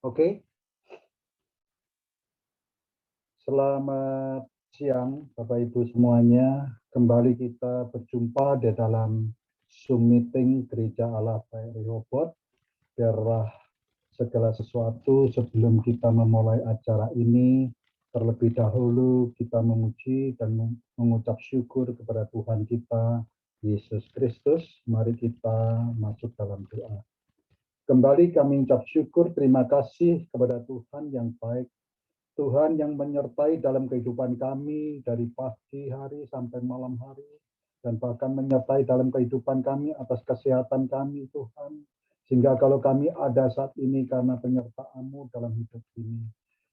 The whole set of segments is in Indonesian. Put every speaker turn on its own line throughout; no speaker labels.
Oke, selamat siang Bapak Ibu semuanya. Kembali kita berjumpa di dalam Zoom meeting Gereja Allah Baik Rehoboth. Biarlah segala sesuatu sebelum kita memulai acara ini, terlebih dahulu kita memuji dan mengucap syukur kepada Tuhan kita, Yesus Kristus. Mari kita masuk dalam doa. Kembali kami ucap syukur, terima kasih kepada Tuhan yang baik, Tuhan yang menyertai dalam kehidupan kami dari pagi hari sampai malam hari, dan bahkan menyertai dalam kehidupan kami atas kesehatan kami Tuhan, sehingga kalau kami ada saat ini karena penyertaan-Mu dalam hidup ini.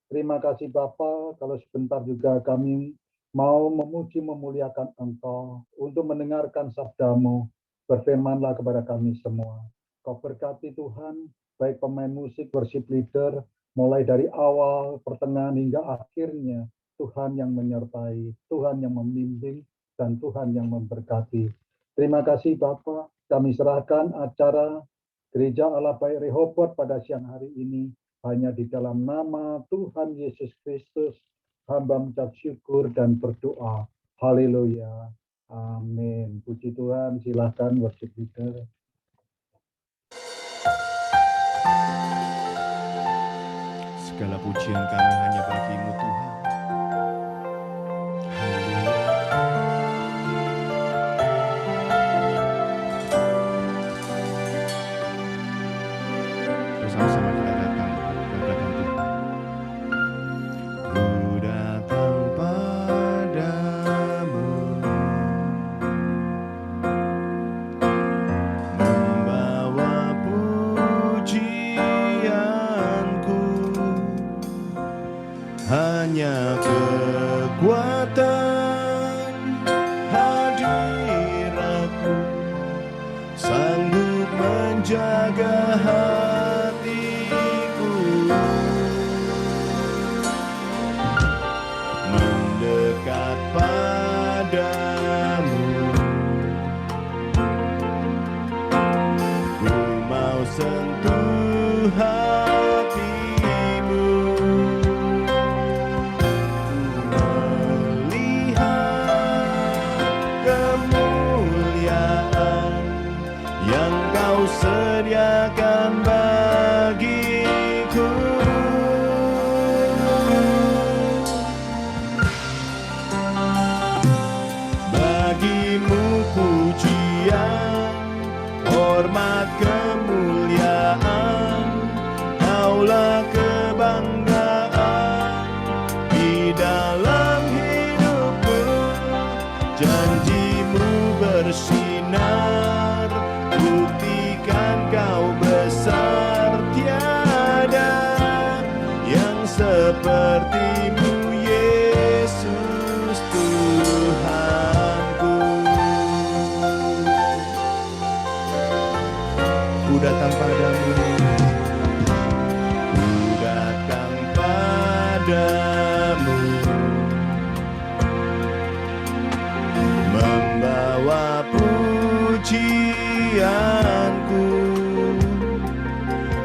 Terima kasih Bapa, kalau sebentar juga kami mau memuji memuliakan Engkau untuk mendengarkan sabda-Mu, berfirmanlah kepada kami semua. Kau berkati Tuhan, baik pemain musik, worship leader, mulai dari awal, pertengahan, hingga akhirnya, Tuhan yang menyertai, Tuhan yang membimbing, dan Tuhan yang memberkati. Terima kasih Bapak, kami serahkan acara Gereja Allah Baik Rehoboth pada siang hari ini, hanya di dalam nama Tuhan Yesus Kristus, hamba mengucap syukur dan berdoa. Haleluya. Amin. Puji Tuhan, silakan worship leader.
Segala pujian kami hanya bagi-Mu Tuhan. Haleluya. Bersama-sama kita datang kepada Tuhan. Ku datang padamu, membawa pujianku, hanya kekuatan hadirat-Mu sanggup menjaga hatiku, mendekat padamu. Ku mau sentuh hatimu, kemuliaan yang Kau sediakan bagiku. Bagimu pujian, hormat, kemuliaan, Kaulah kebanggaan di dalam hidupku. Janji-Mu bersinar, buktikan Kau besar, tiada yang seperti-Mu, Yesus Tuhanku. Ku datang padamu, ku datang padamu, membawa pujianku,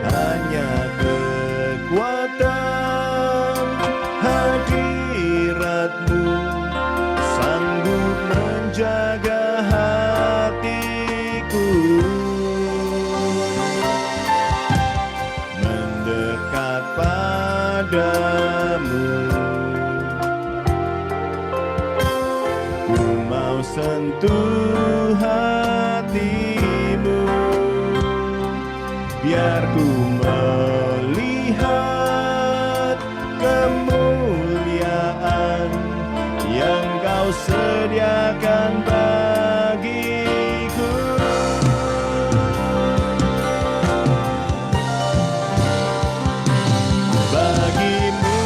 hanya kekuatan hadirat-Mu sanggup menjaga hatiku, mendekat padamu. Ku mau sentuh hati-Mu, biar ku melihat kemuliaan yang Kau sediakan bagiku. Bagi-Mu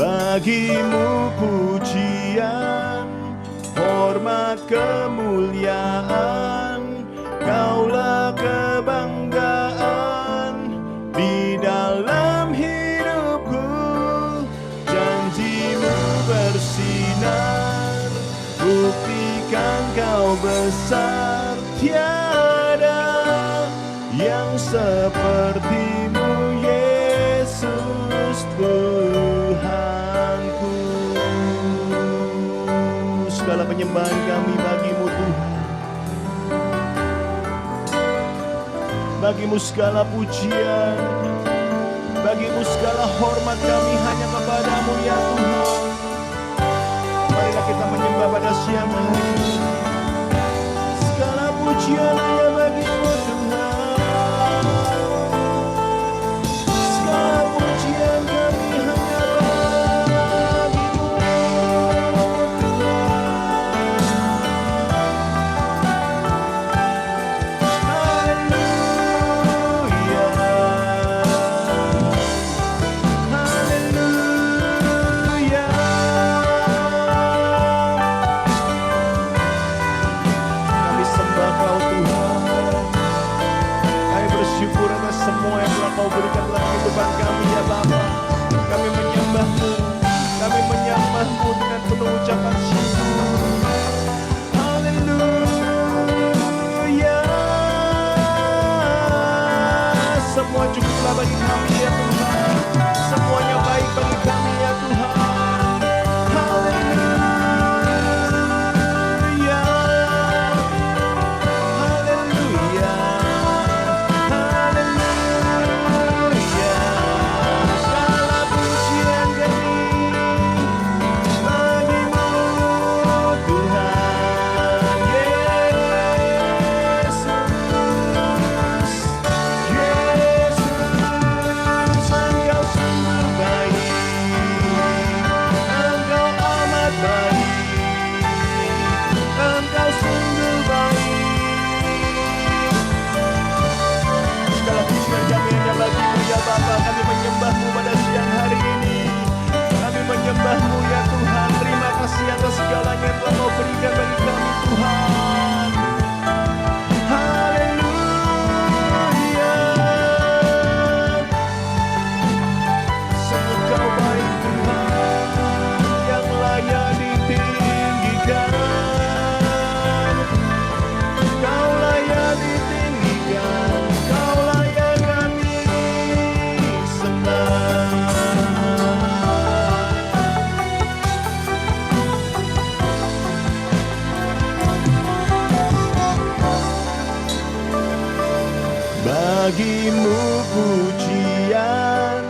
Bagimu pujian, hormat, kemuliaan, Kaulah kebanggaan di dalam hidupku. Janjimu bersinar, buktikan Kau besar. Tiada yang sepertimu, Yesus Tuhanku. Segala penyembahan kami bagimu Tuhan. Bagimu segala pujian, bagimu segala hormat kami hanya kepadamu ya Tuhan. Marilah kita menyembah pada siang hari ini. Segala pujian hanya bagimu Tuhan. Segala pujian kami hanya bagimu Kau berikan dalam kehidupan kami ya Bapa. Kami menyembah-Mu, kami menyembah-Mu dengan penuh ucapan syukur. Haleluya. Semua cukuplah bagi kami ya Tuhan. Semuanya baik bagi kami ya Tuhan. Haleluya. Haleluya. Bapa, kami menyembah-Mu pada siang hari ini. Kami menyembah-Mu ya Tuhan. Terima kasih atas segalanya yang telah Kau berikan bagi kami Tuhan. Haleluya. Sungguh Kau baik Tuhan, yang layak ditinggikan. Kau layak ditinggikan. Kau layak kami bagimu pujian,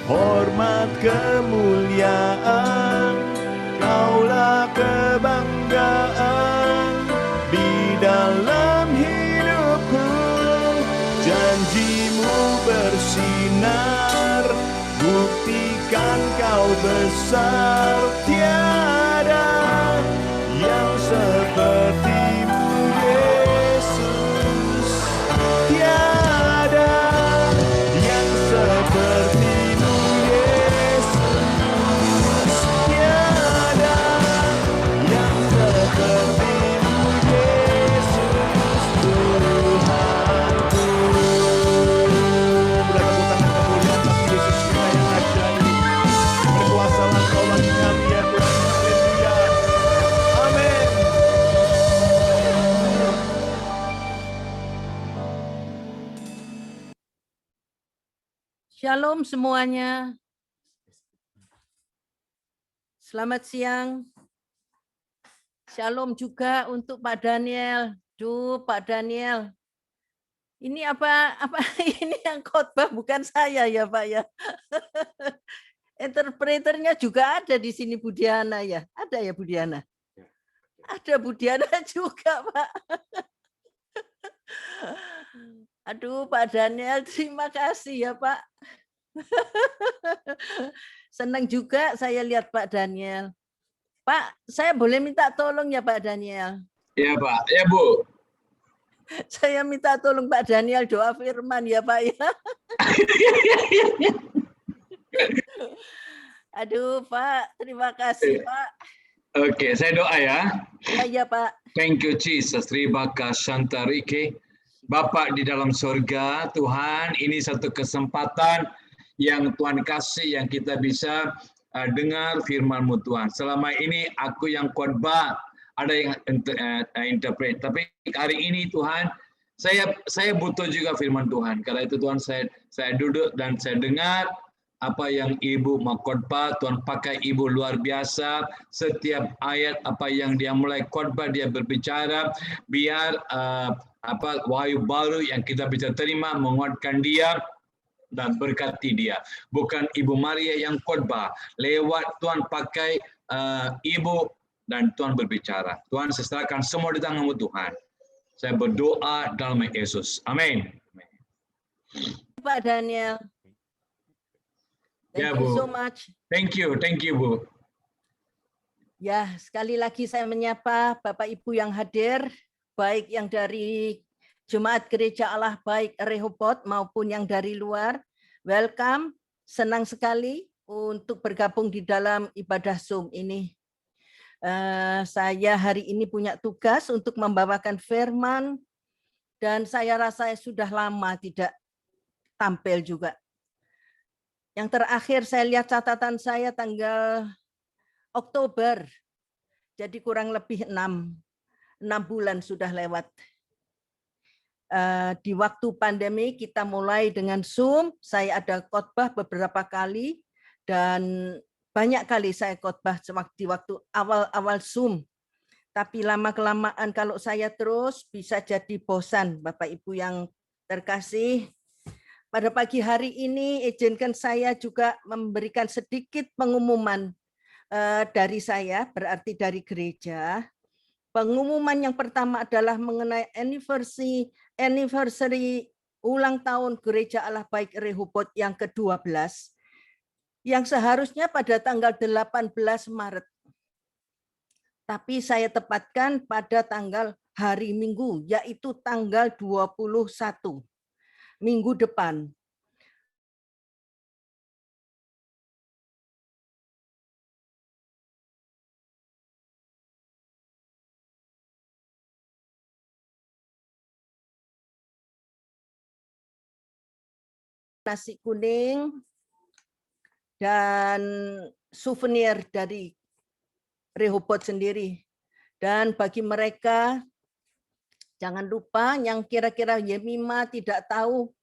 hormat, kemuliaan, Kaulah kebanggaan di dalam hidupku. Janjimu bersinar, buktikan Kau besar. Tiada yang sepertimu, Yesus. Tiada yang sepertimu, Yesus. Tiada yang sepertimu, Yesus Tuhanku. Beri tepuk tangan kemuliaan bagi Yesus kita yang ajaib. Berkuasalah Kau bagi kami ya Tuhan. Haleluya. Amin.
Shalom semuanya. Selamat siang. Shalom juga untuk Pak Daniel. Duh, Pak Daniel. Ini apa ini yang khotbah bukan saya ya, Pak ya. Interpreternya juga ada di sini Bu Diana ya. Ada ya Bu Diana? Ada Bu Diana juga, Pak. Aduh, Pak Daniel, terima kasih ya, Pak. Senang juga saya lihat Pak Daniel. Pak, saya boleh minta tolong ya Pak Daniel?
Ya Pak, ya Bu.
Saya minta tolong Pak Daniel doa firman ya Pak ya. Aduh, Pak, terima kasih, Pak.
Oke, saya doa ya.
Ya, Pak.
Thank you Jesus. Terima kasih Shantarike. Bapak di dalam surga, Tuhan, ini satu kesempatan yang Tuhan kasih yang kita bisa dengar firman-Mu Tuhan. Selama ini aku yang khotbah, ada yang interpret. Tapi hari ini Tuhan, saya butuh juga firman Tuhan. Karena itu Tuhan, saya duduk dan saya dengar apa yang Ibu mau khotbah. Tuhan pakai Ibu luar biasa. Setiap ayat apa yang dia mulai khotbah, dia berbicara, biar wahyu baru yang kita bisa terima menguatkan dia dan berkati dia. Bukan Ibu Maria yang khotbah, lewat Tuhan pakai Ibu dan Tuhan berbicara. Tuhan, saya serahkan semua di tangan-Mu Tuhan. Saya berdoa dalam nama Yesus. Amin.
Pak Daniel. Thank you so much.
Thank you Bu.
Ya, sekali lagi saya menyapa Bapak Ibu yang hadir, baik yang dari Jemaat Gereja Allah Baik Rehoboth maupun yang dari luar. Welcome, senang sekali untuk bergabung di dalam ibadah Zoom ini. Saya hari ini punya tugas untuk membawakan firman, dan saya rasa sudah lama tidak tampil juga. Yang terakhir saya lihat catatan saya tanggal Oktober, jadi kurang lebih 6 bulan sudah lewat. Di waktu pandemi kita mulai dengan Zoom, saya ada khotbah beberapa kali, dan banyak kali saya khotbah di waktu awal-awal Zoom. Tapi lama-kelamaan kalau saya terus bisa jadi bosan, Bapak Ibu yang terkasih. Pada pagi hari ini izinkan saya juga memberikan sedikit pengumuman dari saya, berarti dari gereja. Pengumuman yang pertama adalah mengenai anniversary ulang tahun Gereja Allah Baik Rehoboth yang ke-12, yang seharusnya pada tanggal 18 Maret. Tapi saya tepatkan pada tanggal hari Minggu, yaitu tanggal 21. Minggu depan. Nasi kuning dan souvenir dari Rehoboth sendiri. Dan bagi mereka, jangan lupa yang kira-kira Yemima tidak tahu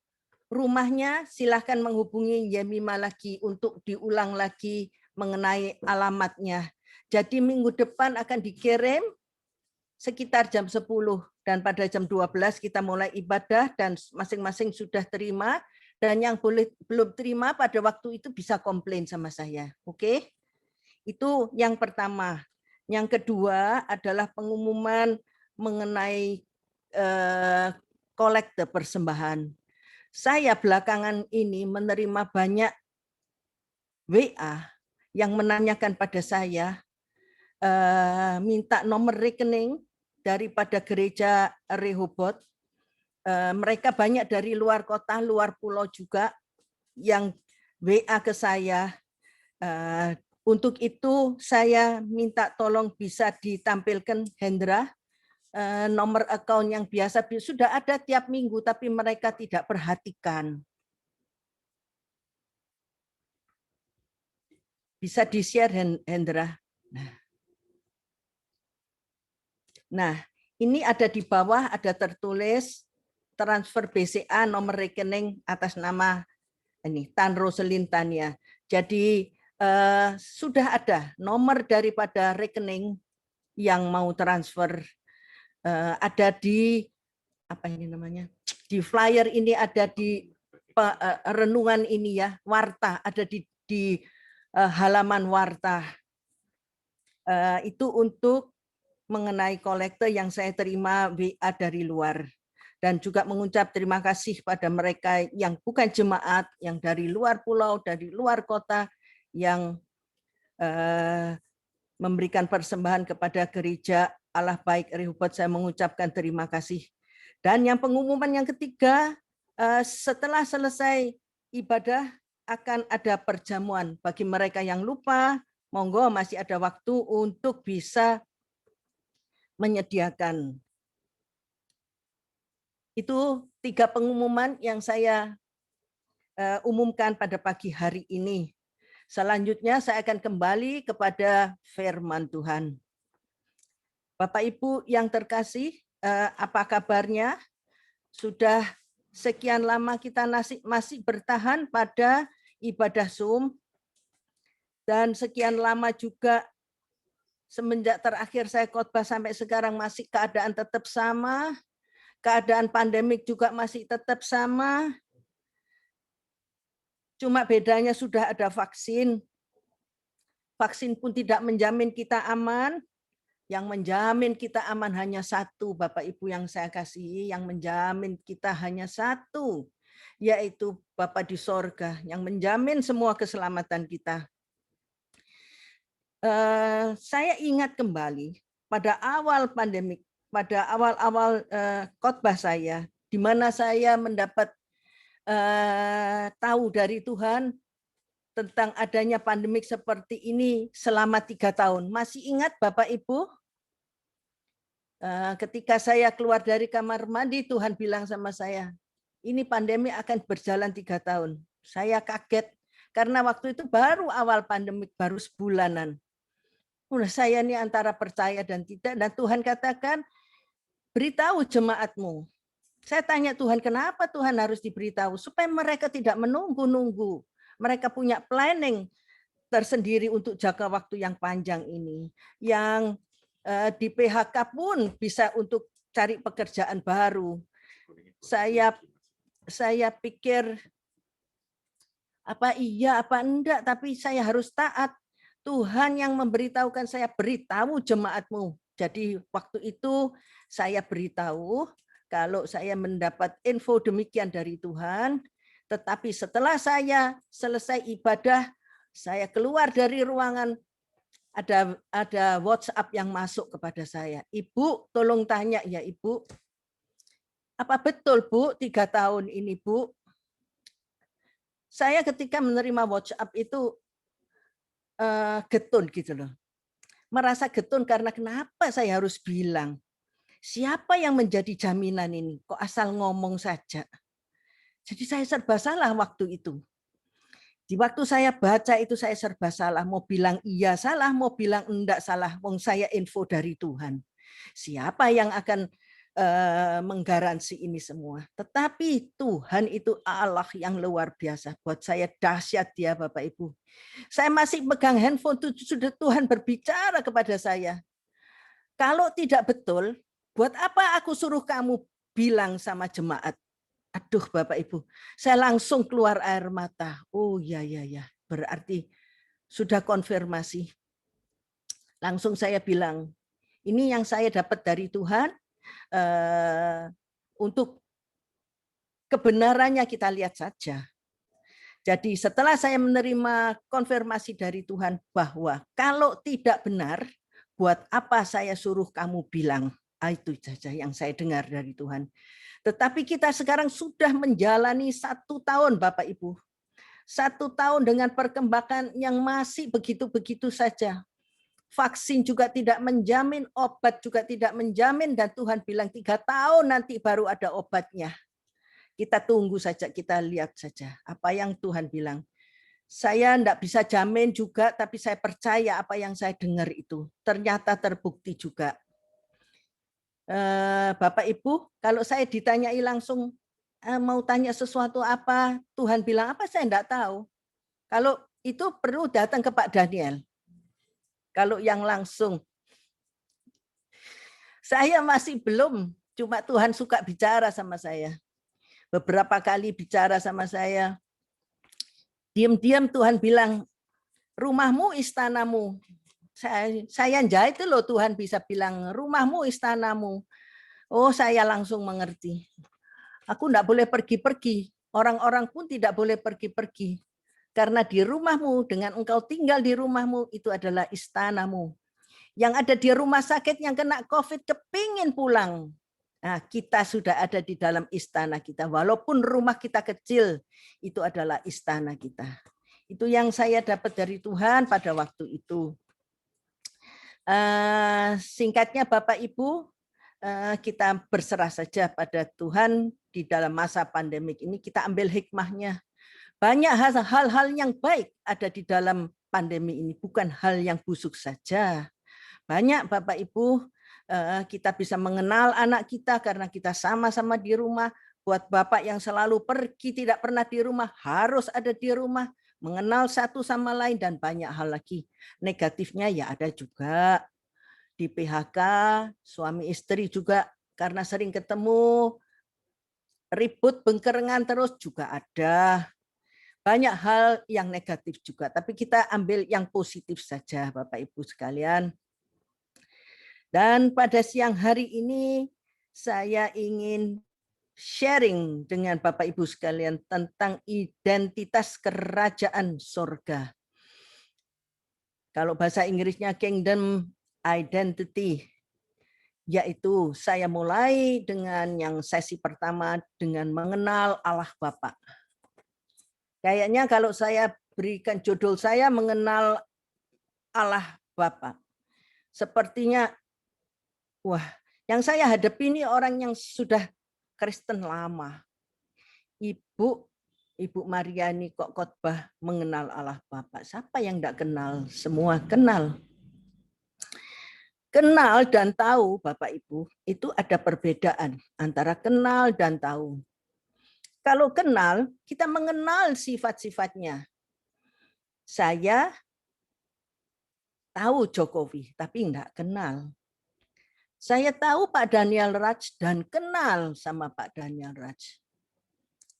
rumahnya, silahkan menghubungi Yemima lagi untuk diulang lagi mengenai alamatnya. Jadi minggu depan akan dikirim sekitar jam 10, dan pada jam 12 kita mulai ibadah dan masing-masing sudah terima, dan yang belum terima pada waktu itu bisa komplain sama saya. Oke? Itu yang pertama. Yang kedua adalah pengumuman mengenai kolekte persembahan. Saya belakangan ini menerima banyak WA yang menanyakan pada saya, minta nomor rekening daripada gereja Rehoboth. Mereka banyak dari luar kota, luar pulau juga yang WA ke saya. Untuk itu saya minta tolong bisa ditampilkan, Hendra, nomor account yang biasa sudah ada tiap minggu, tapi mereka tidak perhatikan. Bisa di-share, Hendra. Nah, ini ada di bawah, ada tertulis transfer BCA nomor rekening atas nama ini Tan Roselin Tania. Jadi sudah ada nomor daripada rekening yang mau transfer. Ada di apa ini namanya, di flyer ini, ada di renungan ini ya, warta, ada di halaman warta. Itu untuk mengenai kolekte yang saya terima WA dari luar, dan juga mengucap terima kasih pada mereka yang bukan jemaat, yang dari luar pulau, dari luar kota, yang memberikan persembahan kepada gereja Allah Baik Rehoboth. Saya mengucapkan terima kasih. Dan yang pengumuman yang ketiga, setelah selesai ibadah akan ada perjamuan. Bagi mereka yang lupa, monggo masih ada waktu untuk bisa menyediakan. Itu 3 pengumuman yang saya umumkan pada pagi hari ini. Selanjutnya saya akan kembali kepada firman Tuhan. Bapak Ibu yang terkasih, apa kabarnya? Sudah sekian lama kita masih bertahan pada ibadah Zoom, dan sekian lama juga semenjak terakhir saya khotbah sampai sekarang masih keadaan tetap sama, keadaan pandemik juga masih tetap sama, cuma bedanya sudah ada vaksin. Vaksin pun tidak menjamin kita aman. Yang menjamin kita aman hanya satu, Bapak Ibu yang saya kasihi, yang menjamin kita hanya satu, yaitu Bapa di sorga, yang menjamin semua keselamatan kita. Saya ingat kembali pada awal pandemik, pada awal-awal khotbah saya, di mana saya mendapat tahu dari Tuhan tentang adanya pandemik seperti ini selama 3 tahun. Masih ingat Bapak Ibu? Ketika saya keluar dari kamar mandi, Tuhan bilang sama saya, ini pandemi akan berjalan 3 tahun. Saya kaget, karena waktu itu baru awal pandemik, baru sebulanan. Saya ini antara percaya dan tidak, dan Tuhan katakan, beritahu jemaatmu. Saya tanya Tuhan, kenapa Tuhan harus diberitahu? Supaya mereka tidak menunggu-nunggu. Mereka punya planning tersendiri untuk jangka waktu yang panjang ini. Yang di PHK pun bisa untuk cari pekerjaan baru. Saya pikir apa iya apa enggak, tapi saya harus taat. Tuhan yang memberitahukan saya, beritahu jemaatmu. Jadi waktu itu saya beritahu kalau saya mendapat info demikian dari Tuhan, tetapi setelah saya selesai ibadah, saya keluar dari ruangan, ada WhatsApp yang masuk kepada saya. Ibu, tolong tanya ya Ibu, apa betul Bu 3 tahun ini Bu? Saya ketika menerima WhatsApp itu getun gitu loh. Merasa getun karena kenapa saya harus bilang? Siapa yang menjadi jaminan ini? Kok asal ngomong saja? Jadi saya serba salah waktu itu. Di waktu saya baca itu saya serba salah, mau bilang iya salah, mau bilang enggak salah, wong saya info dari Tuhan. Siapa yang akan menggaransi ini semua? Tetapi Tuhan itu Allah yang luar biasa. Buat saya dahsyat dia Bapak Ibu. Saya masih pegang handphone, sudah Tuhan berbicara kepada saya. Kalau tidak betul, buat apa aku suruh kamu bilang sama jemaat? Aduh Bapak Ibu, saya langsung keluar air mata. Oh ya, berarti sudah konfirmasi. Langsung saya bilang, ini yang saya dapat dari Tuhan, untuk kebenarannya kita lihat saja. Jadi setelah saya menerima konfirmasi dari Tuhan bahwa kalau tidak benar, buat apa saya suruh kamu bilang? Itu saja yang saya dengar dari Tuhan. Tetapi kita sekarang sudah menjalani 1 tahun Bapak Ibu. 1 tahun dengan perkembangan yang masih begitu-begitu saja. Vaksin juga tidak menjamin, obat juga tidak menjamin, dan Tuhan bilang 3 tahun nanti baru ada obatnya. Kita tunggu saja, kita lihat saja apa yang Tuhan bilang. Saya tidak bisa jamin juga, tapi saya percaya apa yang saya dengar itu. Ternyata terbukti juga. Bapak Ibu, kalau saya ditanyai langsung, mau tanya sesuatu apa, Tuhan bilang apa, saya tidak tahu. Kalau itu perlu datang ke Pak Daniel. Kalau yang langsung, saya masih belum, cuma Tuhan suka bicara sama saya. Beberapa kali bicara sama saya, diam-diam Tuhan bilang, rumahmu istanamu. Saya jahit itu loh, Tuhan bisa bilang, rumahmu istanamu. Oh, saya langsung mengerti. Aku tidak boleh pergi-pergi, orang-orang pun tidak boleh pergi-pergi. Karena di rumahmu, dengan engkau tinggal di rumahmu, itu adalah istanamu. Yang ada di rumah sakit yang kena COVID kepingin pulang. Nah, kita sudah ada di dalam istana kita. Walaupun rumah kita kecil, itu adalah istana kita. Itu yang saya dapat dari Tuhan pada waktu itu. Singkatnya Bapak Ibu, kita berserah saja pada Tuhan di dalam masa pandemik ini. Kita ambil hikmahnya. Banyak hal-hal yang baik ada di dalam pandemi ini, bukan hal yang busuk saja. Banyak Bapak Ibu, kita bisa mengenal anak kita karena kita sama-sama di rumah. Buat Bapak yang selalu pergi tidak pernah di rumah, harus ada di rumah, mengenal satu sama lain, dan banyak hal lagi. Negatifnya ya ada juga. Di PHK, suami istri juga karena sering ketemu, ribut bengkerengan terus juga ada. Banyak hal yang negatif juga, tapi kita ambil yang positif saja Bapak Ibu sekalian. Dan pada siang hari ini saya ingin sharing dengan Bapak Ibu sekalian tentang identitas kerajaan surga. Kalau bahasa Inggrisnya kingdom identity, yaitu saya mulai dengan yang sesi pertama dengan mengenal Allah Bapa. Kayaknya kalau saya berikan judul saya mengenal Allah Bapa, sepertinya wah, yang saya hadapi ini orang yang sudah Kristen lama. Ibu Mariani kok khotbah mengenal Allah Bapa. Siapa yang tidak kenal? Semua kenal. Kenal dan tahu Bapak Ibu, itu ada perbedaan antara kenal dan tahu. Kalau kenal, kita mengenal sifat-sifatnya. Saya tahu Jokowi, tapi enggak kenal. Saya tahu Pak Daniel Raj dan kenal sama Pak Daniel Raj.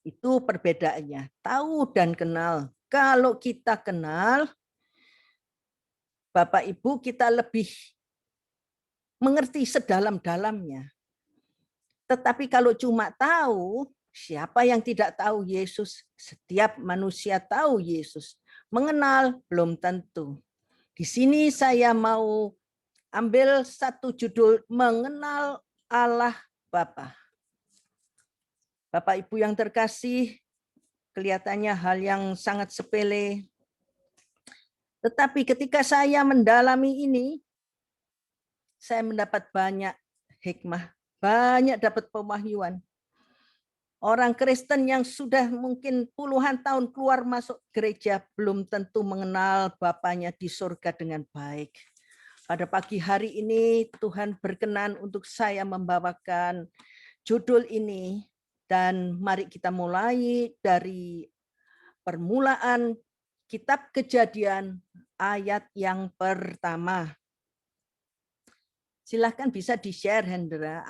Itu perbedaannya, tahu dan kenal. Kalau kita kenal, Bapak Ibu, kita lebih mengerti sedalam-dalamnya. Tetapi kalau cuma tahu, siapa yang tidak tahu Yesus? Setiap manusia tahu Yesus. Mengenal belum tentu. Di sini saya mau ambil satu judul, mengenal Allah Bapa. Bapak Ibu yang terkasih, kelihatannya hal yang sangat sepele. Tetapi ketika saya mendalami ini, saya mendapat banyak hikmah, banyak dapat pemahyuan. Orang Kristen yang sudah mungkin puluhan tahun keluar masuk gereja belum tentu mengenal Bapanya di surga dengan baik. Pada pagi hari ini Tuhan berkenan untuk saya membawakan judul ini, dan mari kita mulai dari permulaan Kitab Kejadian ayat yang pertama. Silahkan bisa di-share Hendra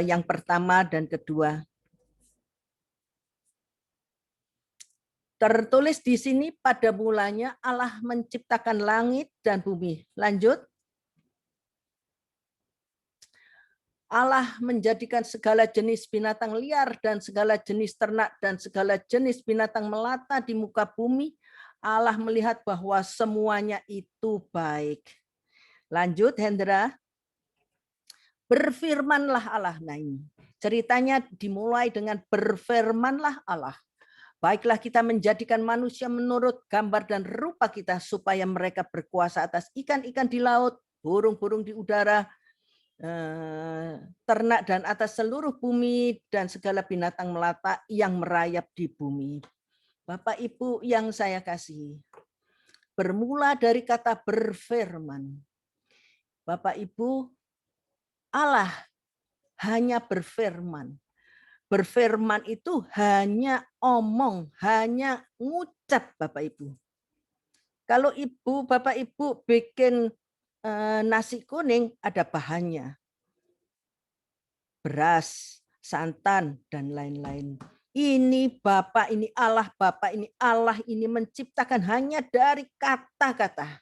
yang pertama dan kedua. Tertulis di sini, pada mulanya Allah menciptakan langit dan bumi. Lanjut. Allah menjadikan segala jenis binatang liar dan segala jenis ternak dan segala jenis binatang melata di muka bumi. Allah melihat bahwa semuanya itu baik. Lanjut, Hendra. Berfirmanlah Allah. Nah ini ceritanya dimulai dengan berfirmanlah Allah. Baiklah kita menjadikan manusia menurut gambar dan rupa kita, supaya mereka berkuasa atas ikan-ikan di laut, burung-burung di udara, ternak dan atas seluruh bumi, dan segala binatang melata yang merayap di bumi. Bapak Ibu yang saya kasihi, bermula dari kata berfirman. Bapak Ibu, Allah hanya berfirman. Berfirman itu hanya omong, hanya ngucap Bapak Ibu. Kalau Bapak Ibu bikin nasi kuning, ada bahannya. Beras, santan, dan lain-lain. Ini Bapak, ini Allah, Bapak, ini Allah, ini menciptakan hanya dari kata-kata.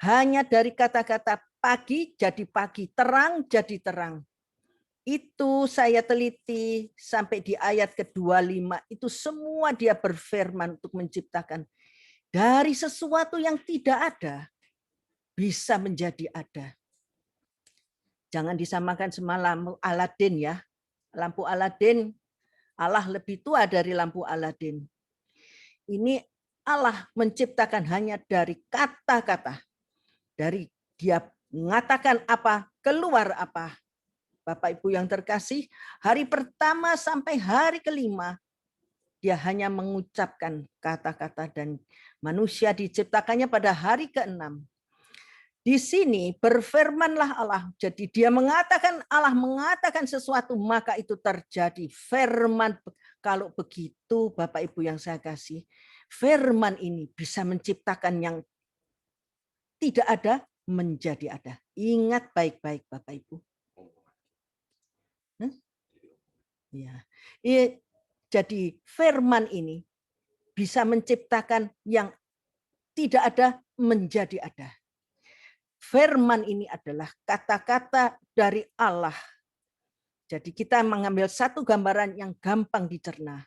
Hanya dari kata-kata, pagi jadi pagi, terang jadi terang. Itu saya teliti sampai di ayat ke-25, itu semua dia berfirman untuk menciptakan. Dari sesuatu yang tidak ada, bisa menjadi ada. Jangan disamakan sama lampu Aladin ya. Lampu Aladin, Allah lebih tua dari lampu Aladin. Ini Allah menciptakan hanya dari kata-kata. Dari dia mengatakan apa, keluar apa. Bapak Ibu yang terkasih, hari pertama sampai hari kelima, dia hanya mengucapkan kata-kata dan manusia diciptakannya pada hari ke-6. Di sini berfirmanlah Allah. Jadi dia mengatakan, Allah mengatakan sesuatu, maka itu terjadi. Firman, kalau begitu Bapak Ibu yang saya kasih, firman ini bisa menciptakan yang tidak ada menjadi ada. Ingat baik-baik Bapak Ibu. Ya. Jadi firman ini bisa menciptakan yang tidak ada menjadi ada. Firman ini adalah kata-kata dari Allah. Jadi kita mengambil satu gambaran yang gampang dicerna.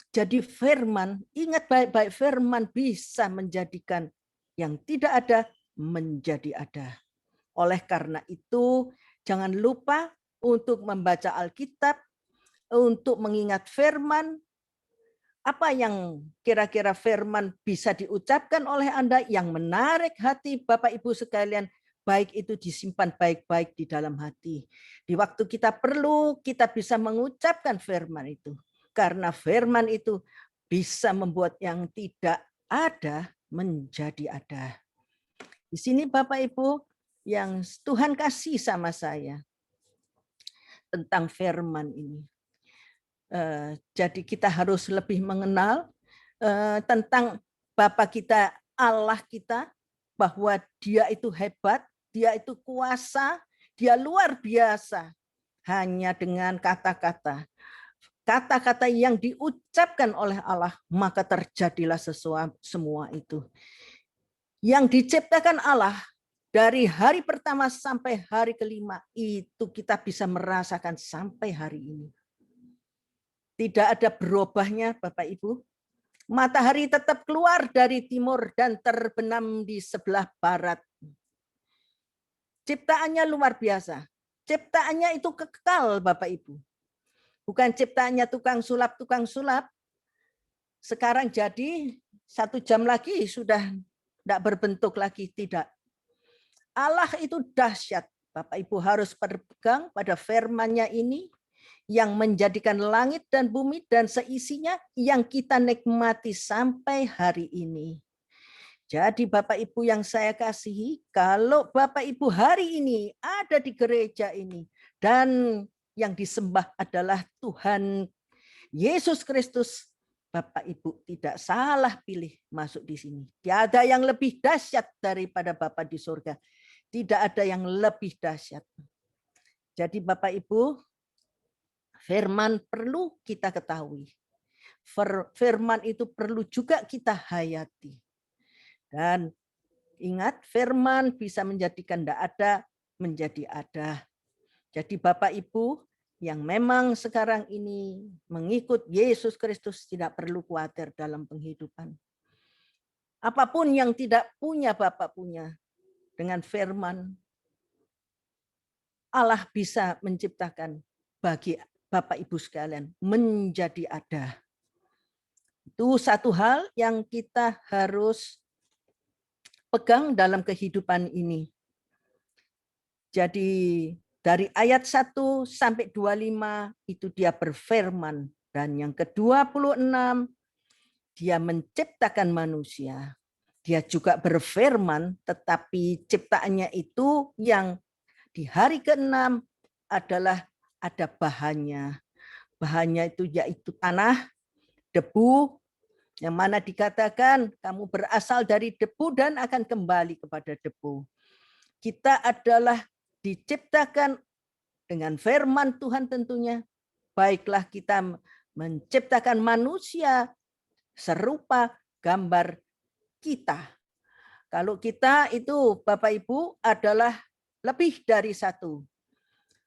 Jadi firman, ingat baik-baik, firman bisa menjadikan yang tidak ada menjadi ada. Oleh karena itu, jangan lupa untuk membaca Alkitab, untuk mengingat firman, apa yang kira-kira firman bisa diucapkan oleh Anda yang menarik hati Bapak Ibu sekalian, baik itu disimpan baik-baik di dalam hati. Di waktu kita perlu, kita bisa mengucapkan firman itu. Karena firman itu bisa membuat yang tidak ada menjadi ada. Di sini Bapak Ibu yang Tuhan kasih sama saya tentang firman ini. Jadi kita harus lebih mengenal tentang Bapa kita, Allah kita, bahwa Dia itu hebat, Dia itu kuasa, Dia luar biasa. Hanya dengan kata-kata. Kata-kata yang diucapkan oleh Allah, maka terjadilah semua itu. Yang diciptakan Allah dari hari pertama sampai hari kelima, itu kita bisa merasakan sampai hari ini. Tidak ada berubahnya Bapak Ibu. Matahari tetap keluar dari timur dan terbenam di sebelah barat. Ciptaannya luar biasa. Ciptaannya itu kekal Bapak Ibu. Bukan ciptaannya tukang sulap. Sekarang jadi 1 jam lagi sudah tidak berbentuk lagi. Tidak. Allah itu dahsyat. Bapak Ibu harus berpegang pada firman-Nya ini yang menjadikan langit dan bumi dan seisinya yang kita nikmati sampai hari ini. Jadi Bapak Ibu yang saya kasihi, kalau Bapak Ibu hari ini ada di gereja ini dan yang disembah adalah Tuhan Yesus Kristus, Bapak Ibu tidak salah pilih masuk di sini. Tiada yang lebih dahsyat daripada Bapa di surga. Tidak ada yang lebih dahsyat. Jadi Bapak Ibu, firman perlu kita ketahui. Firman itu perlu juga kita hayati. Dan ingat, firman bisa menjadikan tidak ada menjadi ada. Jadi Bapak Ibu yang memang sekarang ini mengikut Yesus Kristus tidak perlu khawatir dalam penghidupan. Apapun yang tidak punya Bapak punya, dengan firman Allah bisa menciptakan bagi Bapak Ibu sekalian menjadi ada. Itu satu hal yang kita harus pegang dalam kehidupan ini. Jadi dari ayat 1 sampai 25 itu dia berfirman. Dan yang ke-26 dia menciptakan manusia. Dia juga berfirman tetapi ciptaannya itu yang di hari ke-6 adalah ada bahannya. Bahannya itu yaitu tanah, debu, yang mana dikatakan kamu berasal dari debu dan akan kembali kepada debu. Kita adalah diciptakan dengan firman Tuhan tentunya. Baiklah kita menciptakan manusia serupa gambar kita. Kalau kita itu Bapak Ibu adalah lebih dari satu.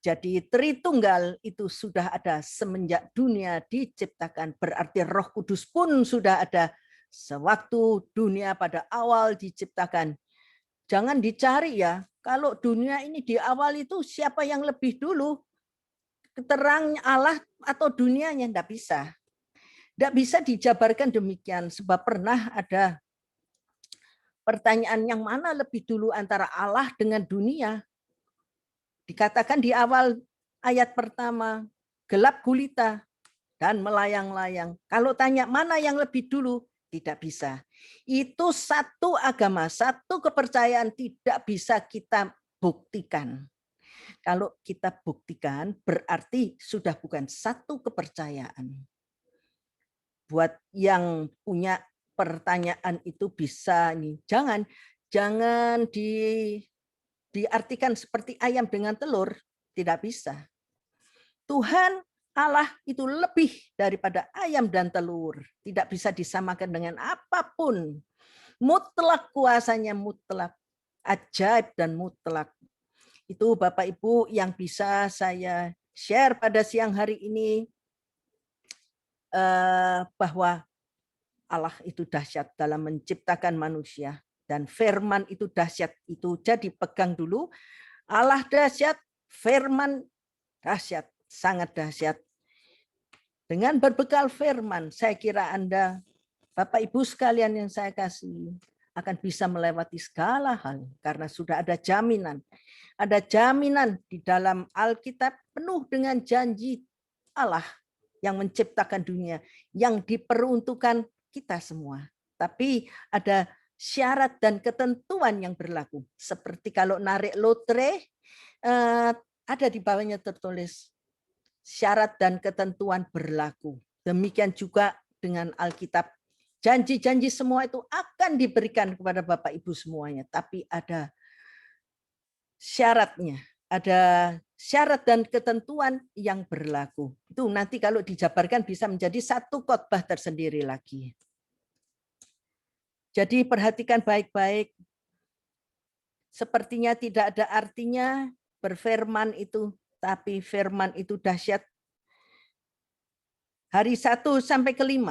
Jadi Tritunggal itu sudah ada semenjak dunia diciptakan. Berarti Roh Kudus pun sudah ada sewaktu dunia pada awal diciptakan. Jangan dicari ya. Kalau dunia ini di awal itu siapa yang lebih dulu? Terang Allah atau dunianya? Tidak bisa. Tidak bisa dijabarkan demikian. Sebab pernah ada pertanyaan yang mana lebih dulu antara Allah dengan dunia. Dikatakan di awal ayat pertama, gelap gulita dan melayang-layang. Kalau tanya mana yang lebih dulu, tidak bisa. Itu satu agama, satu kepercayaan tidak bisa kita buktikan. Kalau kita buktikan berarti sudah bukan satu kepercayaan. Buat yang punya pertanyaan itu bisa nih, jangan diartikan seperti ayam dengan telur, tidak bisa. Tuhan Allah itu lebih daripada ayam dan telur. Tidak bisa disamakan dengan apapun. Mutlak kuasanya, mutlak. Ajaib dan mutlak. Itu Bapak Ibu yang bisa saya share pada siang hari ini. Bahwa Allah itu dahsyat dalam menciptakan manusia. Dan firman itu dahsyat. Itu jadi pegang dulu. Allah dahsyat, firman dahsyat. Sangat dahsyat. Dengan berbekal firman, saya kira Anda, Bapak Ibu sekalian yang saya kasih, akan bisa melewati segala hal. Karena sudah ada jaminan. Ada jaminan di dalam Alkitab penuh dengan janji Allah yang menciptakan dunia. Yang diperuntukkan kita semua. Tapi ada syarat dan ketentuan yang berlaku. Seperti kalau narik lotre, ada di bawahnya tertulis, syarat dan ketentuan berlaku. Demikian juga dengan Alkitab. Janji-janji semua itu akan diberikan kepada Bapak Ibu semuanya. Tapi ada syaratnya. Ada syarat dan ketentuan yang berlaku. Itu nanti kalau dijabarkan bisa menjadi satu khotbah tersendiri lagi. Jadi perhatikan baik-baik. Sepertinya tidak ada artinya berfirman itu. Tapi firman itu dahsyat. Hari 1 sampai ke 5,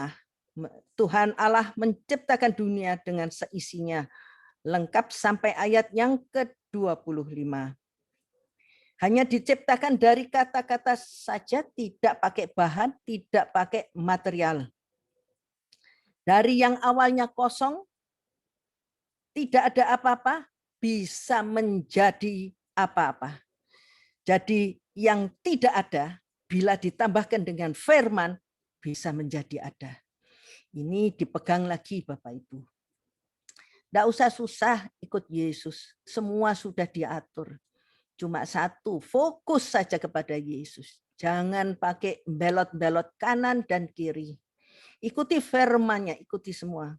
Tuhan Allah menciptakan dunia dengan seisinya. Lengkap sampai ayat yang ke-25. Hanya diciptakan dari kata-kata saja, tidak pakai bahan, tidak pakai material. Dari yang awalnya kosong, tidak ada apa-apa, bisa menjadi apa-apa. Jadi yang tidak ada, bila ditambahkan dengan firman, bisa menjadi ada. Ini dipegang lagi Bapak Ibu. Tidak usah susah ikut Yesus. Semua sudah diatur. Cuma satu, fokus saja kepada Yesus. Jangan pakai belot-belot kanan dan kiri. Ikuti firman-Nya, ikuti semua.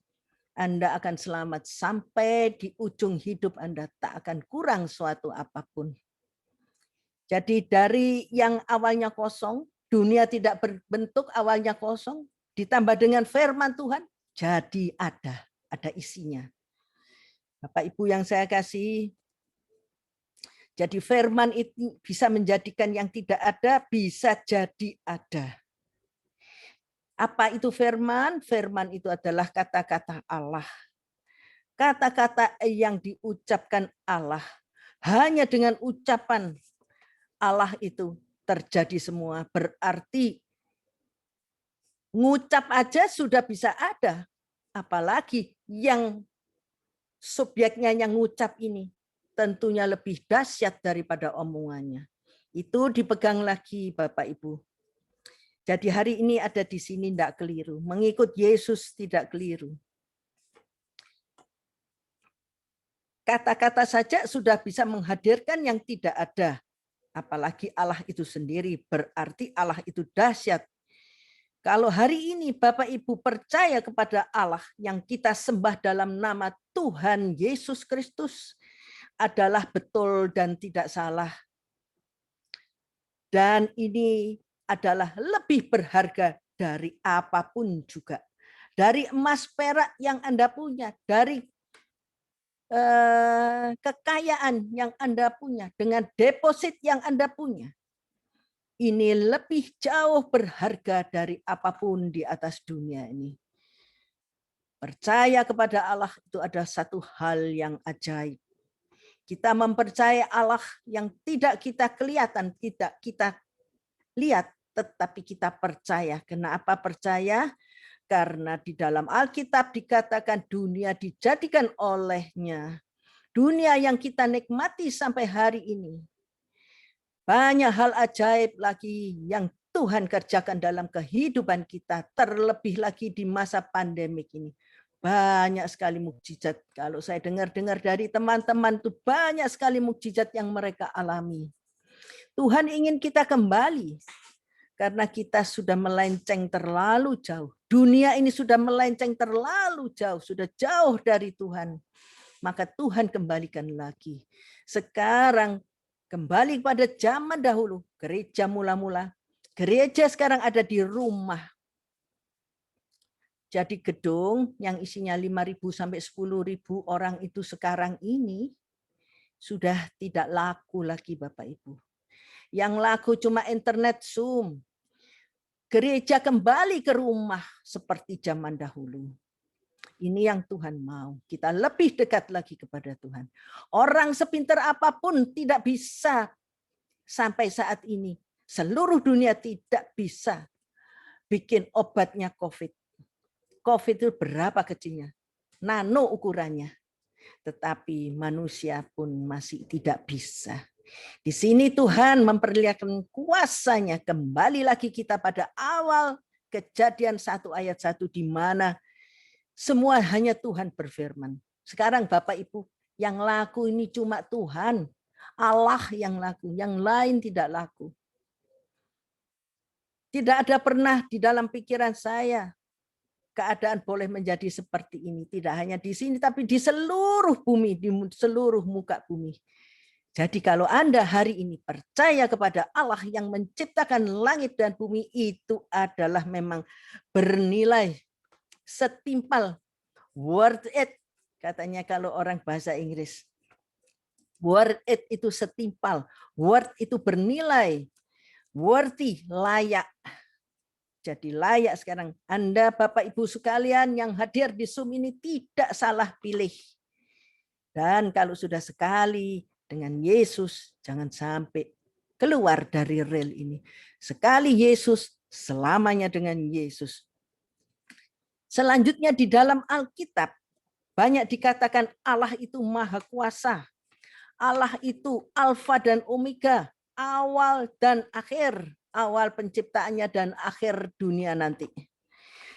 Anda akan selamat sampai di ujung hidup Anda. Tak akan kurang suatu apapun. Jadi dari yang awalnya kosong, dunia tidak berbentuk, awalnya kosong, ditambah dengan firman Tuhan, jadi ada isinya. Bapak Ibu yang saya kasih, jadi firman itu bisa menjadikan yang tidak ada, bisa jadi ada. Apa itu firman? Firman itu adalah kata-kata Allah. Kata-kata yang diucapkan Allah. Hanya dengan ucapan Allah itu terjadi semua. Berarti ngucap aja sudah bisa ada. Apalagi yang subjeknya yang ngucap ini. Tentunya lebih dahsyat daripada omongannya. Itu dipegang lagi Bapak Ibu. Jadi hari ini ada di sini tidak keliru. Mengikut Yesus tidak keliru. Kata-kata saja sudah bisa menghadirkan yang tidak ada. Apalagi Allah itu sendiri, berarti Allah itu dahsyat. Kalau hari ini Bapak Ibu percaya kepada Allah yang kita sembah dalam nama Tuhan Yesus Kristus, adalah betul dan tidak salah. Dan ini adalah lebih berharga dari apapun juga. Dari emas perak yang Anda punya, dari kekayaan yang Anda punya, dengan deposit yang Anda punya. Ini lebih jauh berharga dari apapun di atas dunia ini. Percaya kepada Allah itu adalah satu hal yang ajaib. Kita mempercayai Allah yang tidak kita kelihatan, tidak kita lihat, tetapi kita percaya. Kenapa percaya? Karena di dalam Alkitab dikatakan dunia dijadikan olehnya. Dunia yang kita nikmati sampai hari ini. Banyak hal ajaib lagi yang Tuhan kerjakan dalam kehidupan kita. Terlebih lagi di masa pandemik ini. Banyak sekali mukjizat. Kalau saya dengar-dengar dari teman-teman itu banyak sekali mukjizat yang mereka alami. Tuhan ingin kita kembali. Karena kita sudah melenceng terlalu jauh. Dunia ini sudah melenceng terlalu jauh. Sudah jauh dari Tuhan. Maka Tuhan kembalikan lagi. Sekarang kembali pada zaman dahulu. Gereja mula-mula. Gereja sekarang ada di rumah. Jadi gedung yang isinya 5.000 sampai 10.000 orang itu sekarang ini sudah tidak laku lagi Bapak Ibu. Yang laku cuma internet Zoom. Gereja kembali ke rumah seperti zaman dahulu. Ini yang Tuhan mau. Kita lebih dekat lagi kepada Tuhan. Orang sepintar apapun tidak bisa sampai saat ini. Seluruh dunia tidak bisa bikin obatnya COVID. COVID itu berapa kecilnya? Nano ukurannya. Tetapi manusia pun masih tidak bisa. Di sini Tuhan memperlihatkan kuasanya. Kembali lagi kita pada awal Kejadian 1 ayat 1 di mana semua hanya Tuhan berfirman. Sekarang Bapak Ibu, yang laku ini cuma Tuhan. Allah yang laku, yang lain tidak laku. Tidak ada pernah di dalam pikiran saya keadaan boleh menjadi seperti ini. Tidak hanya di sini, tapi di seluruh bumi, di seluruh muka bumi. Jadi kalau Anda hari ini percaya kepada Allah yang menciptakan langit dan bumi, itu adalah memang bernilai setimpal, worth it. Katanya kalau orang bahasa Inggris. Worth it itu setimpal, worth itu bernilai, worthy, layak. Jadi layak sekarang. Anda Bapak Ibu sekalian yang hadir di Zoom ini tidak salah pilih. Dan kalau sudah sekali dengan Yesus, jangan sampai keluar dari rel ini. Sekali Yesus, selamanya dengan Yesus. Selanjutnya di dalam Alkitab, banyak dikatakan Allah itu maha kuasa. Allah itu alfa dan omega, awal dan akhir. Awal penciptaannya dan akhir dunia nanti.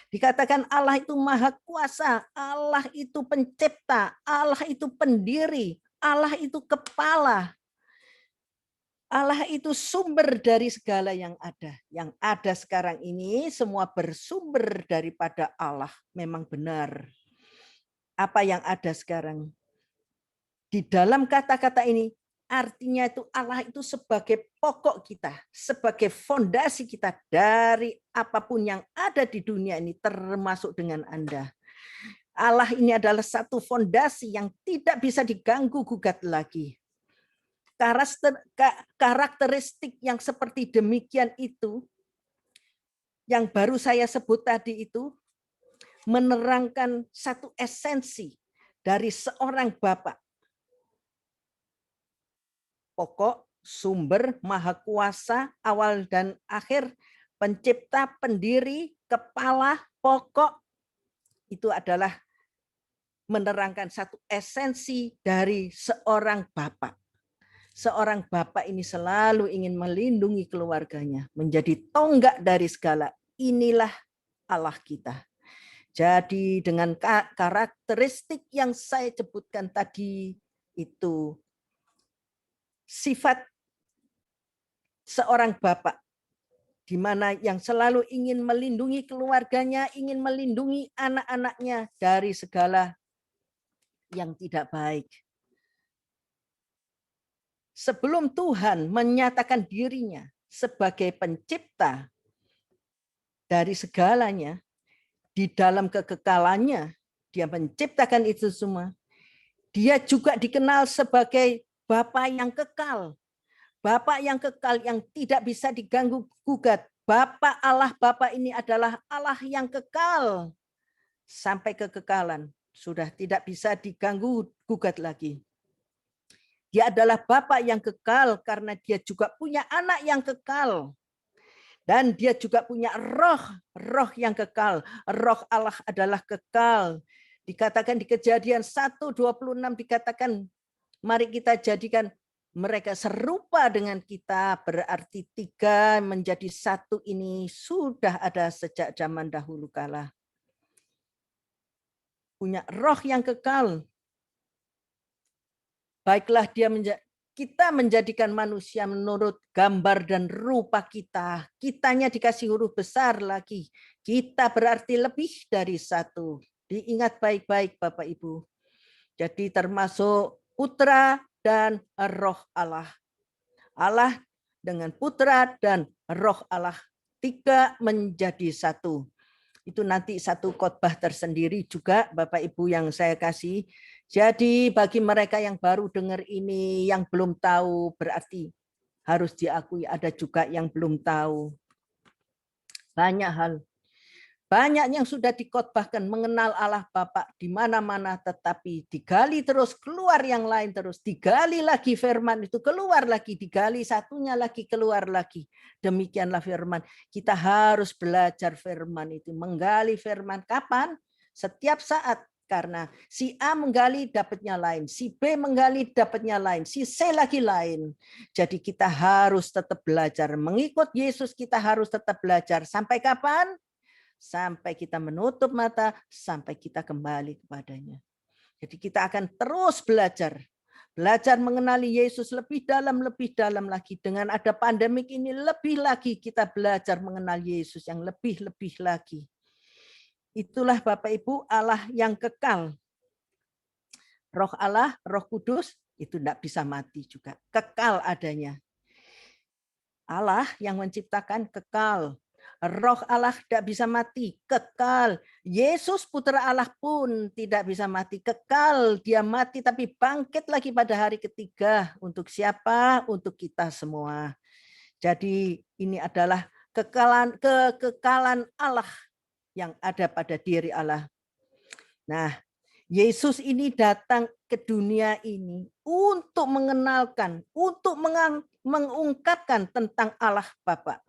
Dikatakan Allah itu maha kuasa, Allah itu pencipta, Allah itu pendiri, Allah itu kepala. Allah itu sumber dari segala yang ada. Yang ada sekarang ini semua bersumber daripada Allah. Memang benar. Apa yang ada sekarang? Di dalam kata-kata ini, artinya itu Allah itu sebagai pokok kita, sebagai fondasi kita dari apapun yang ada di dunia ini, termasuk dengan Anda. Allah ini adalah satu fondasi yang tidak bisa diganggu gugat lagi. Karakteristik yang seperti demikian itu, yang baru saya sebut tadi itu, menerangkan satu esensi dari seorang Bapa. Pokok, sumber, maha kuasa, awal dan akhir, pencipta, pendiri, kepala, pokok, itu adalah menerangkan satu esensi dari seorang Bapa. Seorang Bapa ini selalu ingin melindungi keluarganya, menjadi tonggak dari segala. Inilah Allah kita. Jadi dengan karakteristik yang saya sebutkan tadi itu, sifat seorang Bapak, di mana yang selalu ingin melindungi keluarganya, ingin melindungi anak-anaknya dari segala yang tidak baik. Sebelum Tuhan menyatakan dirinya sebagai pencipta dari segalanya, di dalam kekekalannya, dia menciptakan itu semua. Dia juga dikenal sebagai Bapa yang kekal. Bapa yang kekal yang tidak bisa diganggu gugat. Bapa Allah Bapa ini adalah Allah yang kekal sampai kekekalan. Sudah tidak bisa diganggu gugat lagi. Dia adalah Bapa yang kekal karena dia juga punya anak yang kekal. Dan dia juga punya roh yang kekal. Roh Allah adalah kekal. Dikatakan di Kejadian 1:26 dikatakan, mari kita jadikan mereka serupa dengan kita, berarti 3 menjadi 1 ini sudah ada sejak zaman dahulu kala. Punya roh yang kekal. Baiklah kita menjadikan manusia menurut gambar dan rupa kita. Kitanya dikasih huruf besar lagi. Kita berarti lebih dari 1. Diingat baik-baik Bapak Ibu. Jadi termasuk Putra dan Roh Allah. Allah dengan Putra dan Roh Allah 3 menjadi 1. Itu nanti satu khotbah tersendiri juga Bapak Ibu yang saya kasih. Jadi bagi mereka yang baru dengar ini, yang belum tahu, berarti harus diakui ada juga yang belum tahu. Banyak hal. Banyak yang sudah dikhotbahkan mengenal Allah Bapa di mana-mana, tetapi digali terus, keluar yang lain terus. Digali lagi firman itu, keluar lagi, digali satunya lagi, keluar lagi. Demikianlah firman. Kita harus belajar firman itu, menggali firman. Kapan? Setiap saat. Karena si A menggali dapatnya lain, si B menggali dapatnya lain, si C lagi lain. Jadi kita harus tetap belajar. Mengikut Yesus kita harus tetap belajar. Sampai kapan? Sampai kita menutup mata, sampai kita kembali kepadanya. Jadi kita akan terus belajar. Belajar mengenali Yesus lebih dalam lagi. Dengan ada pandemik ini lebih lagi kita belajar mengenal Yesus yang lebih lagi. Itulah Bapak Ibu Allah yang kekal. Roh Allah, Roh Kudus itu tidak bisa mati juga. Kekal adanya. Allah yang menciptakan kekal. Roh Allah tidak bisa mati, kekal. Yesus Putra Allah pun tidak bisa mati, kekal. Dia mati tapi bangkit lagi pada hari ketiga. Untuk siapa? Untuk kita semua. Jadi ini adalah kekekalan Allah yang ada pada diri Allah. Nah, Yesus ini datang ke dunia ini untuk mengenalkan, untuk mengungkapkan tentang Allah Bapa.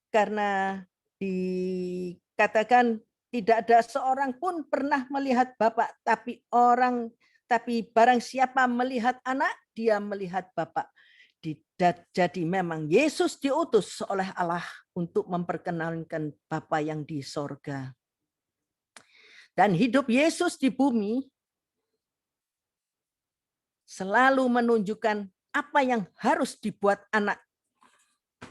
Karena dikatakan tidak ada seorang pun pernah melihat Bapa, tapi barang siapa melihat anak, dia melihat Bapa. Jadi memang Yesus diutus oleh Allah untuk memperkenalkan Bapa yang di sorga. Dan hidup Yesus di bumi selalu menunjukkan apa yang harus dibuat anak.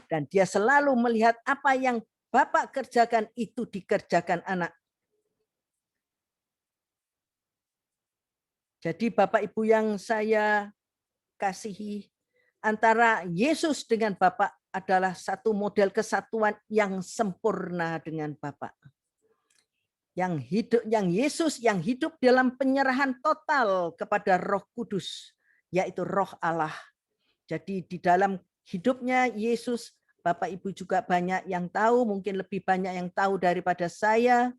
Dan dia selalu melihat apa yang Bapa kerjakan itu dikerjakan anak. Jadi Bapak Ibu yang saya kasihi, antara Yesus dengan Bapa adalah satu model kesatuan yang sempurna dengan Bapa. Yang Yesus yang hidup dalam penyerahan total kepada Roh Kudus, yaitu Roh Allah. Jadi di dalam hidupnya Yesus, Bapak Ibu juga banyak yang tahu, mungkin lebih banyak yang tahu daripada saya,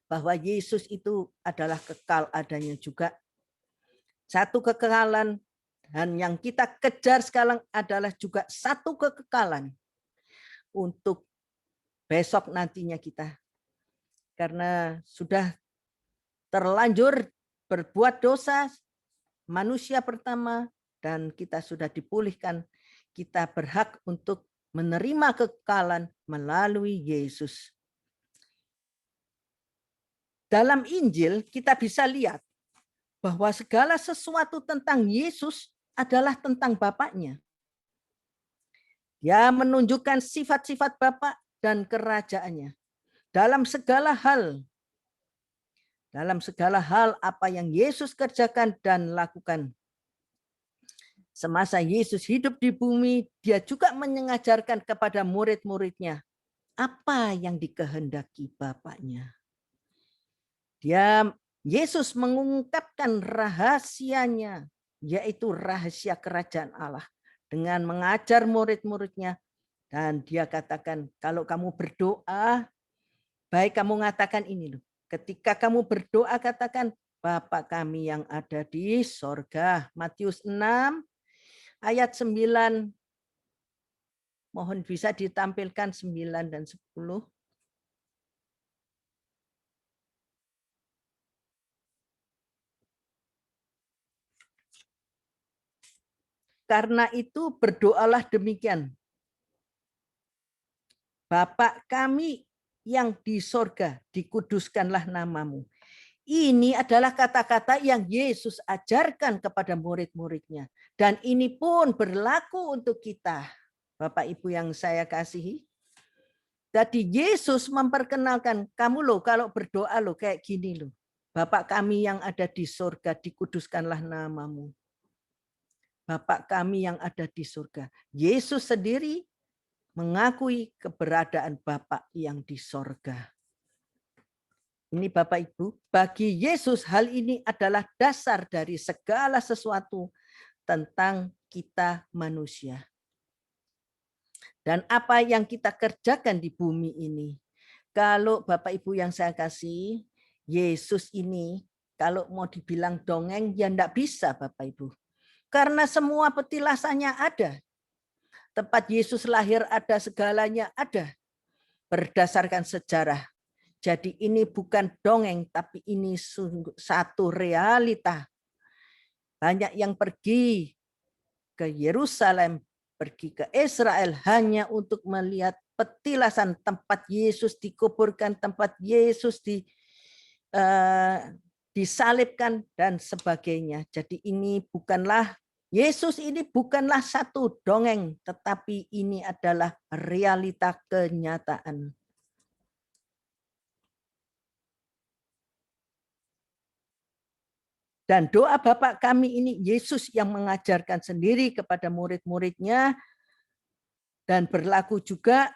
bahwa Yesus itu adalah kekal adanya juga. Satu kekekalan. Dan yang kita kejar sekarang adalah juga satu kekekalan untuk besok nantinya kita. Karena sudah terlanjur berbuat dosa manusia pertama dan kita sudah dipulihkan. Kita berhak untuk menerima kekekalan melalui Yesus. Dalam Injil kita bisa lihat bahwa segala sesuatu tentang Yesus adalah tentang Bapaknya. Dia menunjukkan sifat-sifat Bapa dan kerajaannya. Dalam segala hal apa yang Yesus kerjakan dan lakukan. Semasa Yesus hidup di bumi, dia juga mengajarkan kepada murid-muridnya apa yang dikehendaki Bapaknya. Yesus mengungkapkan rahasianya, yaitu rahasia kerajaan Allah, dengan mengajar murid-muridnya. Dan dia katakan, kalau kamu berdoa, baik kamu mengatakan ini loh. Ketika kamu berdoa, katakan, Bapa kami yang ada di sorga. Matius 6 ayat 9. Mohon bisa ditampilkan 9 dan 10. Karena itu berdoalah demikian. Bapa kami yang di sorga, dikuduskanlah namamu. Ini adalah kata-kata yang Yesus ajarkan kepada murid-muridnya. Dan ini pun berlaku untuk kita. Bapak Ibu yang saya kasihi. Jadi Yesus memperkenalkan, kamu loh kalau berdoa loh kayak gini loh. Bapak kami yang ada di surga, dikuduskanlah namamu. Bapak kami yang ada di surga. Yesus sendiri mengakui keberadaan Bapa yang di sorga. Ini Bapak Ibu, bagi Yesus hal ini adalah dasar dari segala sesuatu tentang kita manusia. Dan apa yang kita kerjakan di bumi ini. Kalau Bapak Ibu yang saya kasih, Yesus ini kalau mau dibilang dongeng ya enggak bisa Bapak Ibu. Karena semua petilasannya ada. Tempat Yesus lahir ada, segalanya ada. Berdasarkan sejarah. Jadi ini bukan dongeng, tapi ini satu realita. Banyak yang pergi ke Yerusalem, pergi ke Israel hanya untuk melihat petilasan tempat Yesus dikuburkan, tempat Yesus disalibkan dan sebagainya. Jadi ini bukanlah Yesus ini bukanlah satu dongeng, tetapi ini adalah realita kenyataan. Dan doa Bapa kami ini Yesus yang mengajarkan sendiri kepada murid-muridnya. Dan berlaku juga,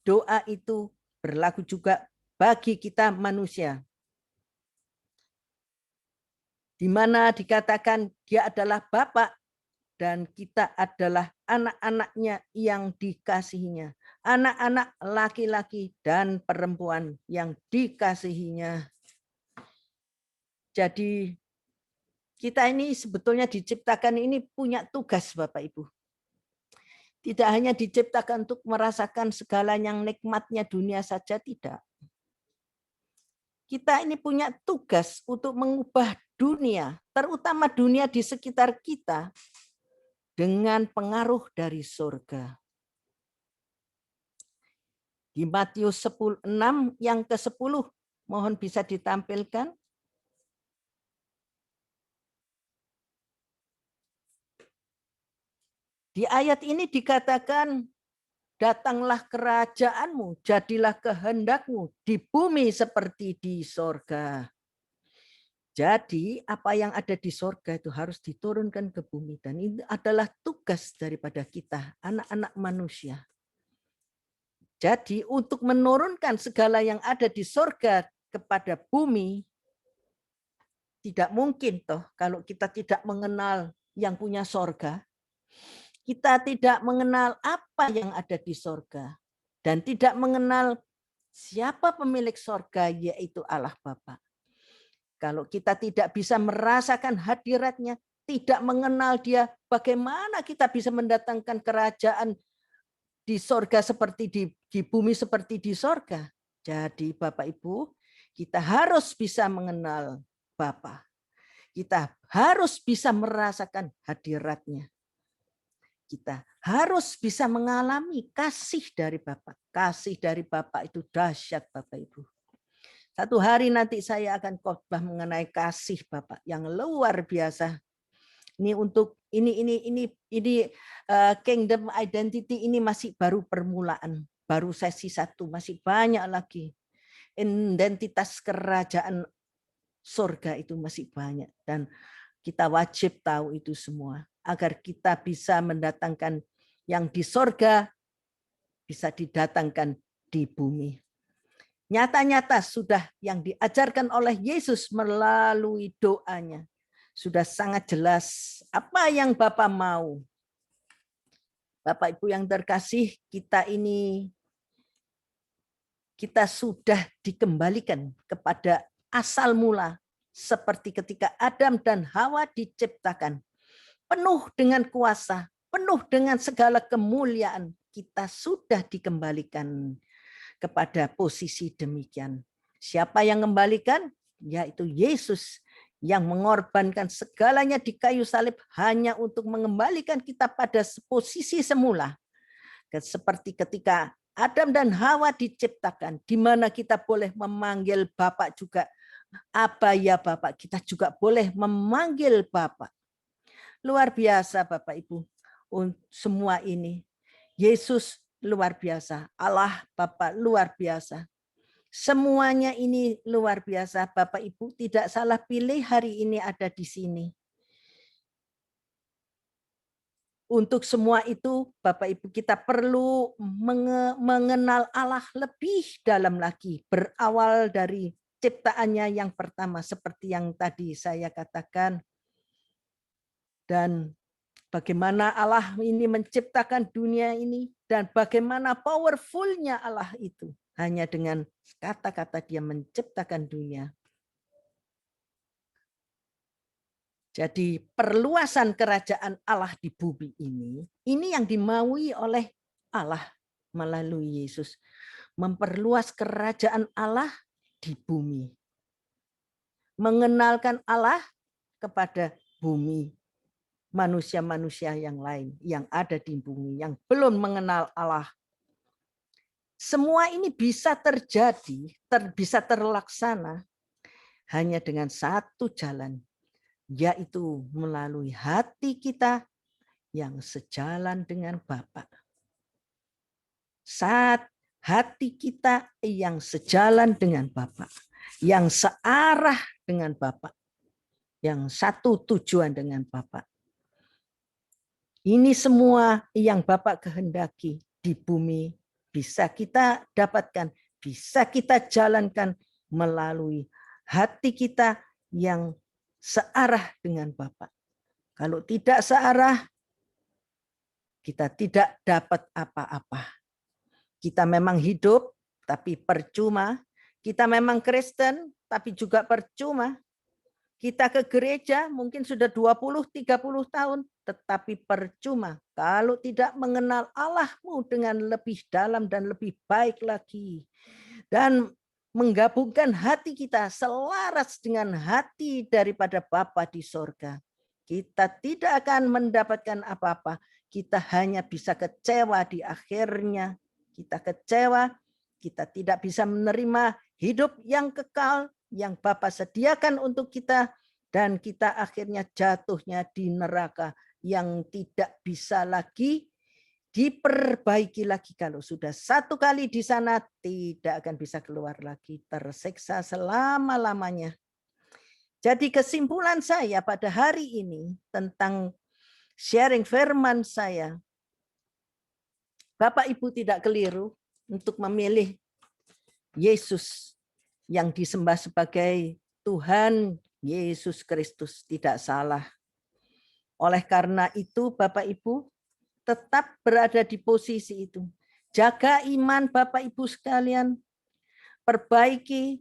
doa itu berlaku juga bagi kita manusia. Di mana dikatakan dia adalah Bapa dan kita adalah anak-anaknya yang dikasihinya. Anak-anak laki-laki dan perempuan yang dikasihinya. Jadi kita ini sebetulnya diciptakan ini punya tugas Bapak Ibu. Tidak hanya diciptakan untuk merasakan segala yang nikmatnya dunia saja, tidak. Kita ini punya tugas untuk mengubah dunia, terutama dunia di sekitar kita, dengan pengaruh dari surga. Di Matius 6 yang ke-10, mohon bisa ditampilkan. Di ayat ini dikatakan, datanglah kerajaanmu, jadilah kehendakmu di bumi seperti di sorga. Jadi apa yang ada di sorga itu harus diturunkan ke bumi. Dan ini adalah tugas daripada kita, anak-anak manusia. Jadi untuk menurunkan segala yang ada di sorga kepada bumi, tidak mungkin toh kalau kita tidak mengenal yang punya sorga. Kita tidak mengenal apa yang ada di sorga. Dan tidak mengenal siapa pemilik sorga, yaitu Allah Bapa. Kalau kita tidak bisa merasakan hadiratnya, tidak mengenal dia, bagaimana kita bisa mendatangkan kerajaan di sorga seperti di bumi seperti di sorga. Jadi Bapak Ibu, kita harus bisa mengenal Bapa. Kita harus bisa merasakan hadiratnya. Kita harus bisa mengalami kasih dari Bapa. Kasih dari Bapa itu dahsyat Bapak Ibu. Satu hari nanti saya akan khotbah mengenai kasih Bapa yang luar biasa. Ini untuk ini kingdom identity ini masih baru permulaan, baru sesi 1, masih banyak lagi. Identitas kerajaan surga itu masih banyak dan kita wajib tahu itu semua. Agar kita bisa mendatangkan yang di sorga, bisa didatangkan di bumi. Nyata-nyata sudah yang diajarkan oleh Yesus melalui doanya. Sudah sangat jelas apa yang Bapa mau. Bapak Ibu yang terkasih, kita sudah dikembalikan kepada asal mula seperti ketika Adam dan Hawa diciptakan. Penuh dengan kuasa, penuh dengan segala kemuliaan, kita sudah dikembalikan kepada posisi demikian. Siapa yang kembalikan? Yaitu Yesus yang mengorbankan segalanya di kayu salib hanya untuk mengembalikan kita pada posisi semula. Seperti ketika Adam dan Hawa diciptakan, di mana kita boleh memanggil Bapak juga. Apa ya Bapak? Kita juga boleh memanggil Bapak. Luar biasa Bapak Ibu. Semua ini. Yesus luar biasa. Allah Bapak luar biasa. Semuanya ini luar biasa. Bapak Ibu tidak salah pilih hari ini ada di sini. Untuk semua itu Bapak Ibu kita perlu mengenal Allah lebih dalam lagi. Berawal dari ciptaannya yang pertama seperti yang tadi saya katakan. Dan bagaimana Allah ini menciptakan dunia ini. Dan bagaimana powerfulnya Allah itu. Hanya dengan kata-kata dia menciptakan dunia. Jadi perluasan kerajaan Allah di bumi ini yang dimaui oleh Allah melalui Yesus. Memperluas kerajaan Allah di bumi. Mengenalkan Allah kepada bumi. Manusia-manusia yang lain yang ada di bumi, yang belum mengenal Allah. Semua ini bisa terjadi, bisa terlaksana hanya dengan satu jalan, yaitu melalui hati kita yang sejalan dengan Bapa. Saat hati kita yang sejalan dengan Bapa, yang searah dengan Bapa, yang satu tujuan dengan Bapa. Ini semua yang Bapa kehendaki di bumi bisa kita dapatkan, bisa kita jalankan melalui hati kita yang searah dengan Bapa. Kalau tidak searah, kita tidak dapat apa-apa. Kita memang hidup, tapi percuma. Kita memang Kristen, tapi juga percuma. Kita ke gereja mungkin sudah 20-30 tahun, tetapi percuma kalau tidak mengenal Allahmu dengan lebih dalam dan lebih baik lagi. Dan menggabungkan hati kita selaras dengan hati daripada Bapa di sorga. Kita tidak akan mendapatkan apa-apa. Kita hanya bisa kecewa di akhirnya. Kita kecewa, kita tidak bisa menerima hidup yang kekal yang Bapa sediakan untuk kita, dan kita akhirnya jatuhnya di neraka yang tidak bisa lagi diperbaiki lagi. Kalau sudah satu kali di sana tidak akan bisa keluar lagi, tersiksa selama-lamanya. Jadi kesimpulan saya pada hari ini tentang sharing firman saya, Bapak Ibu tidak keliru untuk memilih Yesus yang disembah sebagai Tuhan Yesus Kristus, tidak salah. Oleh karena itu Bapak Ibu tetap berada di posisi itu. Jaga iman Bapak Ibu sekalian, perbaiki,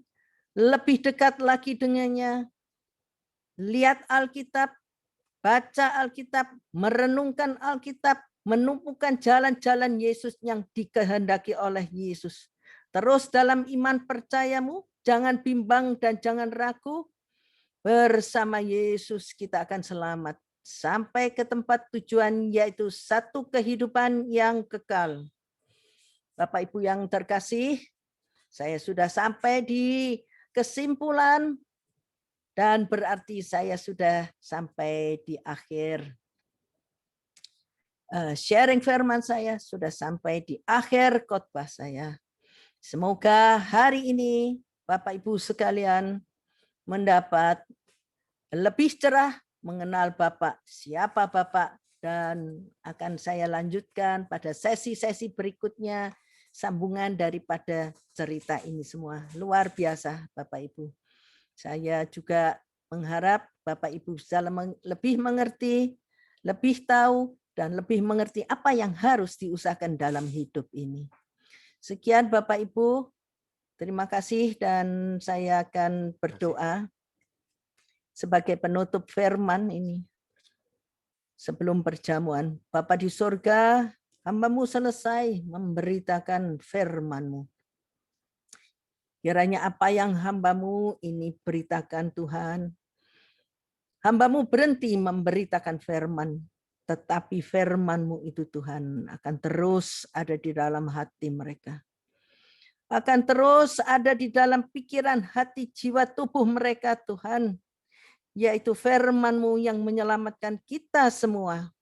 lebih dekat lagi dengannya. Lihat Alkitab, baca Alkitab, merenungkan Alkitab, menumpukan jalan-jalan Yesus yang dikehendaki oleh Yesus. Terus dalam iman percayamu, jangan bimbang dan jangan ragu. Bersama Yesus kita akan selamat sampai ke tempat tujuan, yaitu satu kehidupan yang kekal. Bapak Ibu yang terkasih, saya sudah sampai di kesimpulan dan berarti saya sudah sampai di akhir sharing firman saya, sudah sampai di akhir khotbah saya. Semoga hari ini Bapak Ibu sekalian mendapat lebih cerah mengenal Bapak, siapa Bapak, dan akan saya lanjutkan pada sesi-sesi berikutnya sambungan daripada cerita ini semua. Luar biasa Bapak Ibu. Saya juga mengharap Bapak Ibu bisa lebih mengerti, lebih tahu, dan lebih mengerti apa yang harus diusahakan dalam hidup ini. Sekian Bapak Ibu, terima kasih dan saya akan berdoa. sebagai penutup firman ini. Sebelum perjamuan, Bapa di surga, hamba-Mu selesai memberitakan firman-Mu. Kiranya apa yang hamba-Mu ini beritakan Tuhan, hamba-Mu berhenti memberitakan firman, tetapi firman-Mu itu Tuhan akan terus ada di dalam hati mereka. Akan terus ada di dalam pikiran, hati, jiwa, tubuh mereka Tuhan. Yaitu firman-Mu yang menyelamatkan kita semua.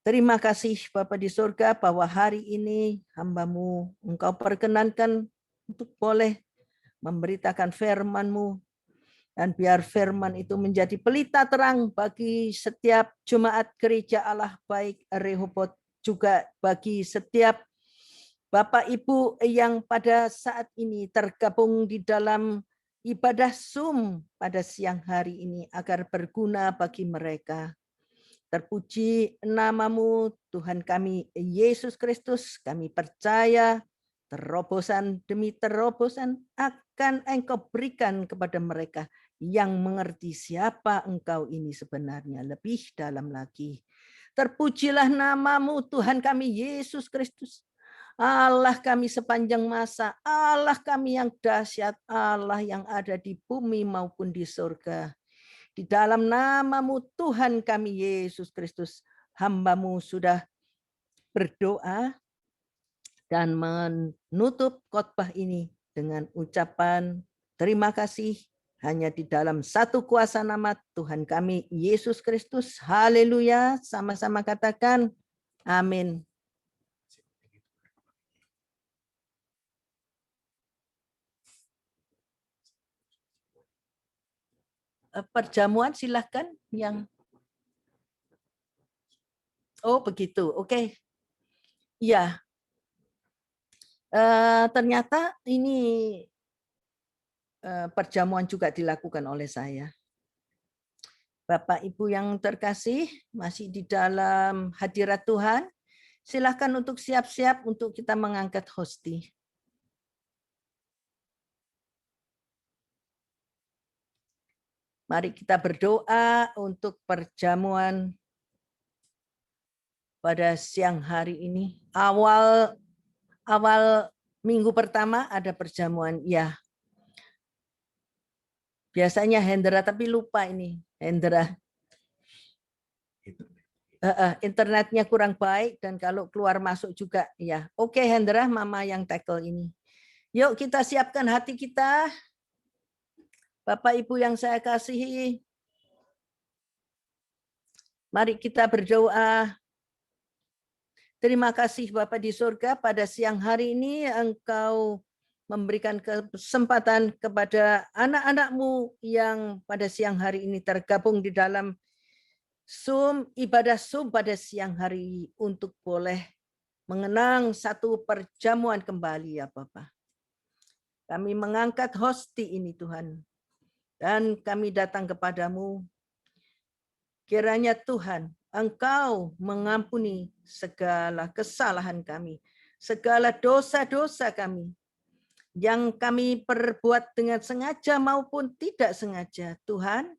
Terima kasih Bapa di surga bahwa hari ini hamba-Mu Engkau perkenankan untuk boleh memberitakan firman-Mu. Dan biar firman itu menjadi pelita terang bagi setiap jemaat gereja Allah baik Rehoboth, juga bagi setiap Bapak Ibu yang pada saat ini tergabung di dalam ibadah Zoom pada siang hari ini agar berguna bagi mereka. Terpuji nama-Mu Tuhan kami Yesus Kristus, kami percaya terobosan demi terobosan akan Engkau berikan kepada mereka yang mengerti siapa Engkau ini sebenarnya lebih dalam lagi. Terpujilah nama-Mu Tuhan kami Yesus Kristus, Allah kami sepanjang masa, Allah kami yang dahsyat, Allah yang ada di bumi maupun di surga. Di dalam nama-Mu Tuhan kami Yesus Kristus, hamba-Mu sudah berdoa dan menutup khotbah ini dengan ucapan terima kasih hanya di dalam satu kuasa nama Tuhan kami Yesus Kristus. Haleluya, sama-sama katakan amin. Perjamuan silahkan yang begitu, oke. Ya, ternyata ini perjamuan juga dilakukan oleh saya. Bapak Ibu yang terkasih, masih di dalam hadirat Tuhan, silahkan untuk siap-siap untuk kita mengangkat hosti. Mari kita berdoa untuk perjamuan pada siang hari ini. Awal minggu pertama ada perjamuan, ya. Biasanya Hendra, tapi lupa ini Hendra. Internetnya kurang baik dan kalau keluar masuk juga, ya. Oke Hendra, Mama yang tackle ini. Yuk kita siapkan hati kita. Bapak Ibu yang saya kasihi, mari kita berdoa. Terima kasih Bapa di surga, pada siang hari ini Engkau memberikan kesempatan kepada anak-anak-Mu yang pada siang hari ini tergabung di dalam Zoom, ibadah Zoom pada siang hari untuk boleh mengenang satu perjamuan kembali ya Bapak. Kami mengangkat hosti ini Tuhan. Dan kami datang kepadamu, kiranya Tuhan, Engkau mengampuni segala kesalahan kami, segala dosa-dosa kami, yang kami perbuat dengan sengaja maupun tidak sengaja. Tuhan,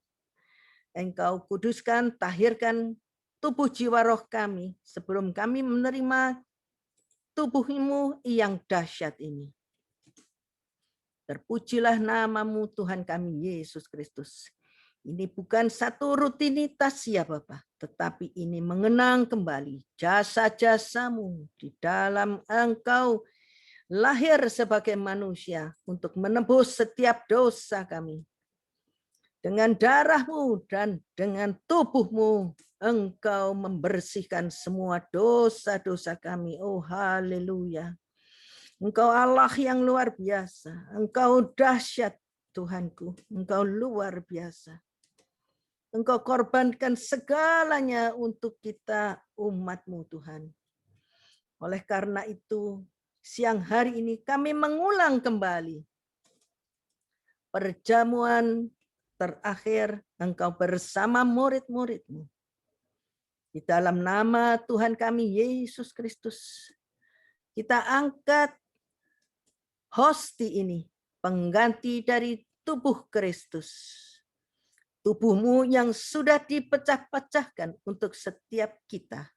Engkau kuduskan, tahirkan tubuh jiwa roh kami, sebelum kami menerima tubuh-Mu yang dahsyat ini. Terpujilah nama-Mu Tuhan kami Yesus Kristus. Ini bukan satu rutinitas ya Bapak, tetapi ini mengenang kembali jasa-jasa-Mu di dalam Engkau lahir sebagai manusia untuk menebus setiap dosa kami. Dengan darah-Mu dan dengan tubuh-Mu, Engkau membersihkan semua dosa-dosa kami. Oh haleluya. Engkau Allah yang luar biasa. Engkau dahsyat Tuhanku. Engkau luar biasa. Engkau korbankan segalanya untuk kita umat-Mu Tuhan. Oleh karena itu, siang hari ini kami mengulang kembali perjamuan terakhir Engkau bersama murid-murid-Mu. Di dalam nama Tuhan kami Yesus Kristus, kita angkat hosti ini, pengganti dari tubuh Kristus. tubuhmu yang sudah dipecah-pecahkan untuk setiap kita.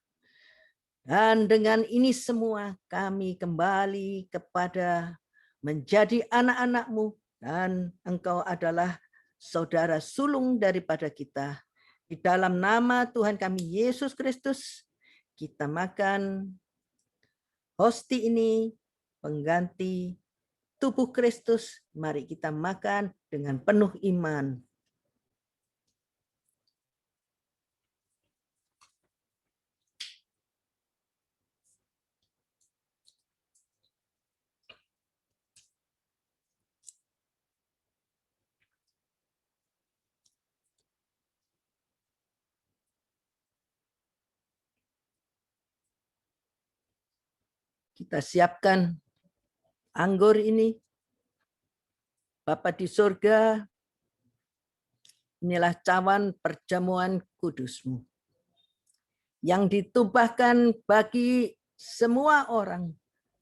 Dan dengan ini semua kami kembali kepada menjadi anak-anak-Mu, dan Engkau adalah saudara sulung daripada kita. Di dalam nama Tuhan kami Yesus Kristus, kita makan hosti ini, pengganti tubuh Kristus. Mari kita makan dengan penuh iman. Kita siapkan anggur ini. Bapa di surga, inilah cawan perjamuan kudus-Mu yang ditumpahkan bagi semua orang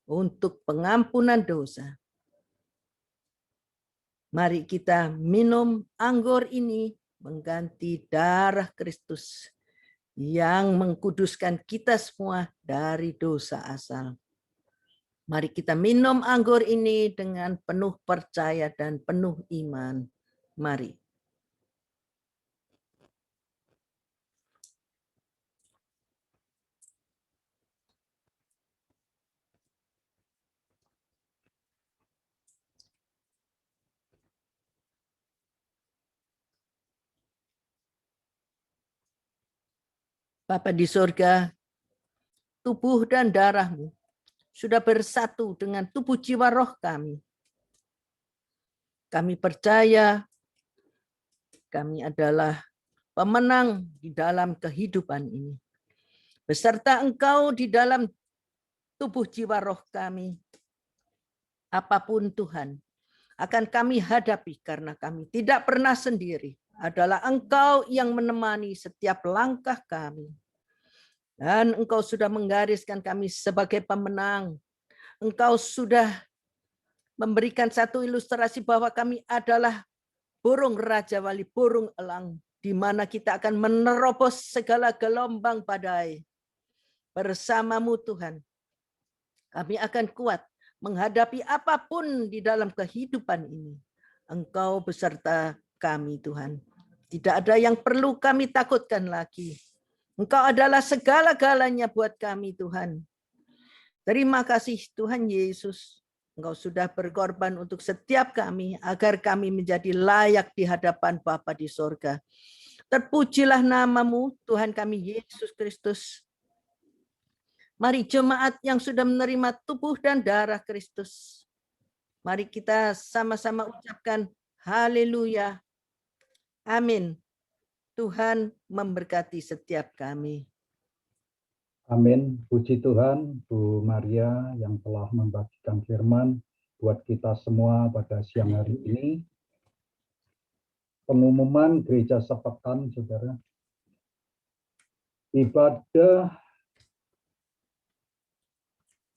untuk pengampunan dosa. Mari kita minum anggur ini mengganti darah Kristus yang mengkuduskan kita semua dari dosa asal. Mari kita minum anggur ini dengan penuh percaya dan penuh iman. Mari. Bapa di surga, tubuh dan darah-Mu sudah bersatu dengan tubuh jiwa roh kami. Kami percaya kami adalah pemenang di dalam kehidupan ini. Beserta Engkau di dalam tubuh jiwa roh kami. Apapun Tuhan akan kami hadapi karena kami tidak pernah sendiri. Adalah Engkau yang menemani setiap langkah kami. Dan Engkau sudah menggariskan kami sebagai pemenang. Engkau sudah memberikan satu ilustrasi bahwa kami adalah burung Raja Wali, burung elang, di mana kita akan menerobos segala gelombang badai. Bersama-Mu Tuhan, kami akan kuat menghadapi apapun di dalam kehidupan ini. Engkau beserta kami Tuhan. Tidak ada yang perlu kami takutkan lagi. Engkau adalah segala-galanya buat kami Tuhan. Terima kasih Tuhan Yesus. Engkau sudah berkorban untuk setiap kami agar kami menjadi layak di hadapan Bapa di sorga. Terpujilah nama-Mu Tuhan kami Yesus Kristus. Mari jemaat yang sudah menerima tubuh dan darah Kristus. Mari kita sama-sama ucapkan haleluya. Amin. Tuhan memberkati setiap kami.
Amin. Puji Tuhan, Bu Maria yang telah membagikan firman buat kita semua pada siang hari ini. Pengumuman gereja sepekan, saudara. Ibadah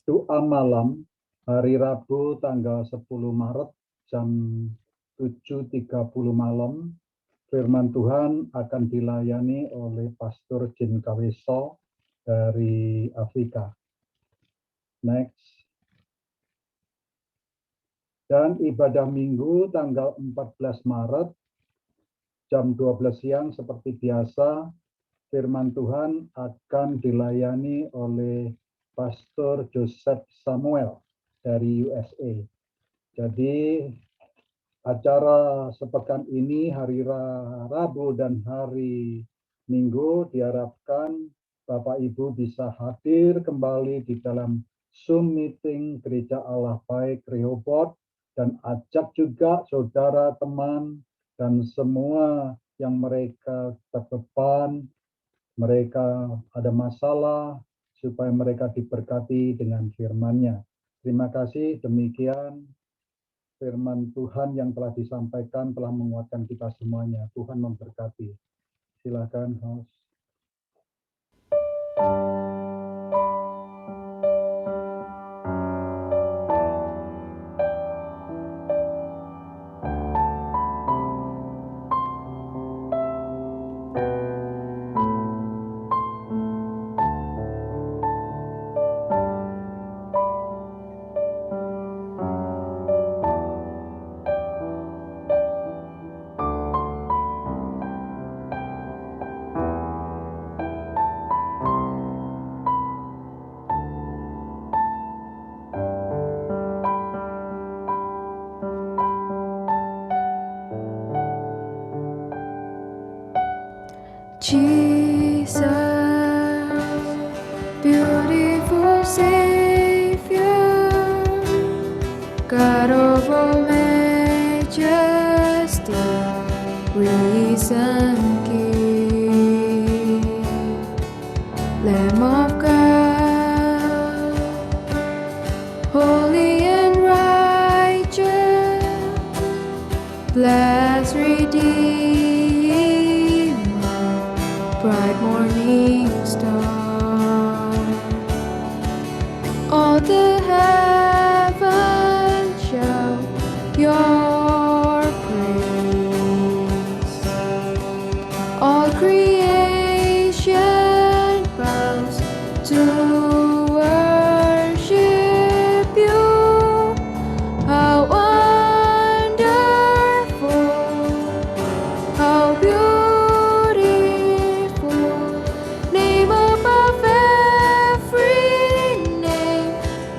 doa malam hari Rabu tanggal 10 Maret jam 7.30 malam. Firman Tuhan akan dilayani oleh Pastor Jin Kaweso dari Afrika. Next. Dan ibadah minggu tanggal 14 Maret jam 12 siang seperti biasa, firman Tuhan akan dilayani oleh Pastor Joseph Samuel dari USA. Jadi acara sepekan ini hari Rabu dan hari Minggu diharapkan Bapak Ibu bisa hadir kembali di dalam Zoom meeting Gereja Allah Baik Rehoboth dan ajak juga saudara, teman, dan semua yang mereka terdepan, mereka ada masalah, supaya mereka diberkati dengan firman-Nya. Terima kasih, demikian firman Tuhan yang telah disampaikan telah menguatkan kita semuanya. Tuhan memberkati. Silakan host.
Jesus, beautiful Savior, God of all majesty, risen King, Lamb of God, holy and righteous, blessed Redeemer, bright morning star. All the heavens shout your praise. All creation bows to worship you. How wonderful, how beautiful, name above every name,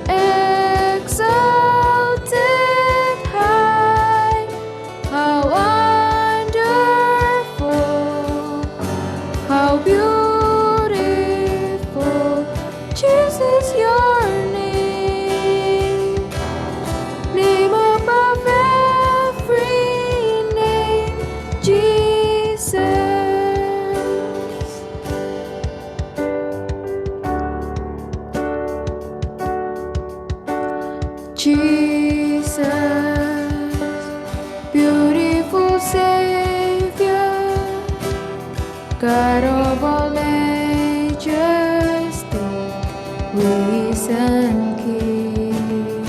exalted high. How wonderful, how beautiful, Jesus your name, name above every name, Jesus. Jesus, beautiful Savior, God of all majesty, risen King,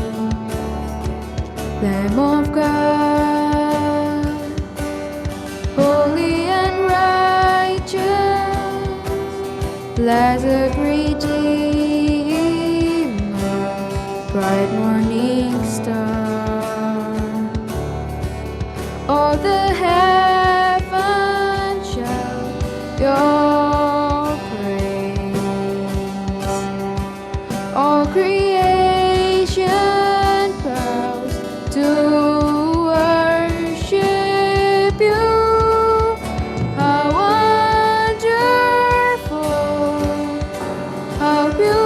Lamb of God, holy and righteous, blessed Redeemer, bright morning star. All the heavens shout your praise. All creation bows to worship you. How wonderful, how beautiful,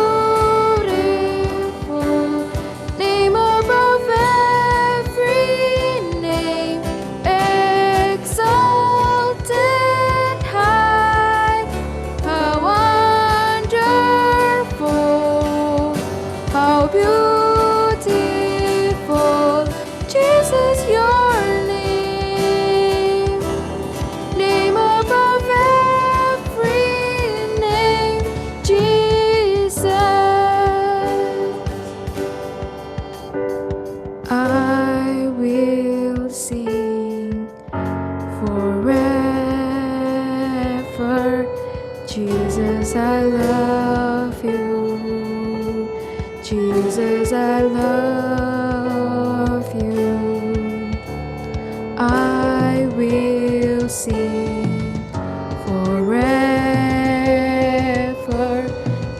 name above every name, exalted high. How wonderful, how beautiful, Jesus your name, name above every name, Jesus. I will sing forever. Jesus, I love you. Jesus, I love you. I will sing forever.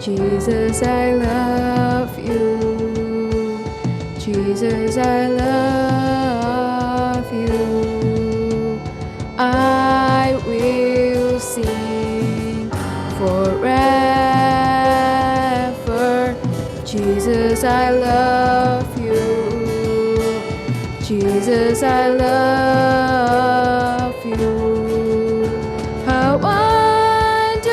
Jesus, I love you. Jesus, I love you. I will sing forever. Jesus, I love you. Jesus, I love you. How wonderful,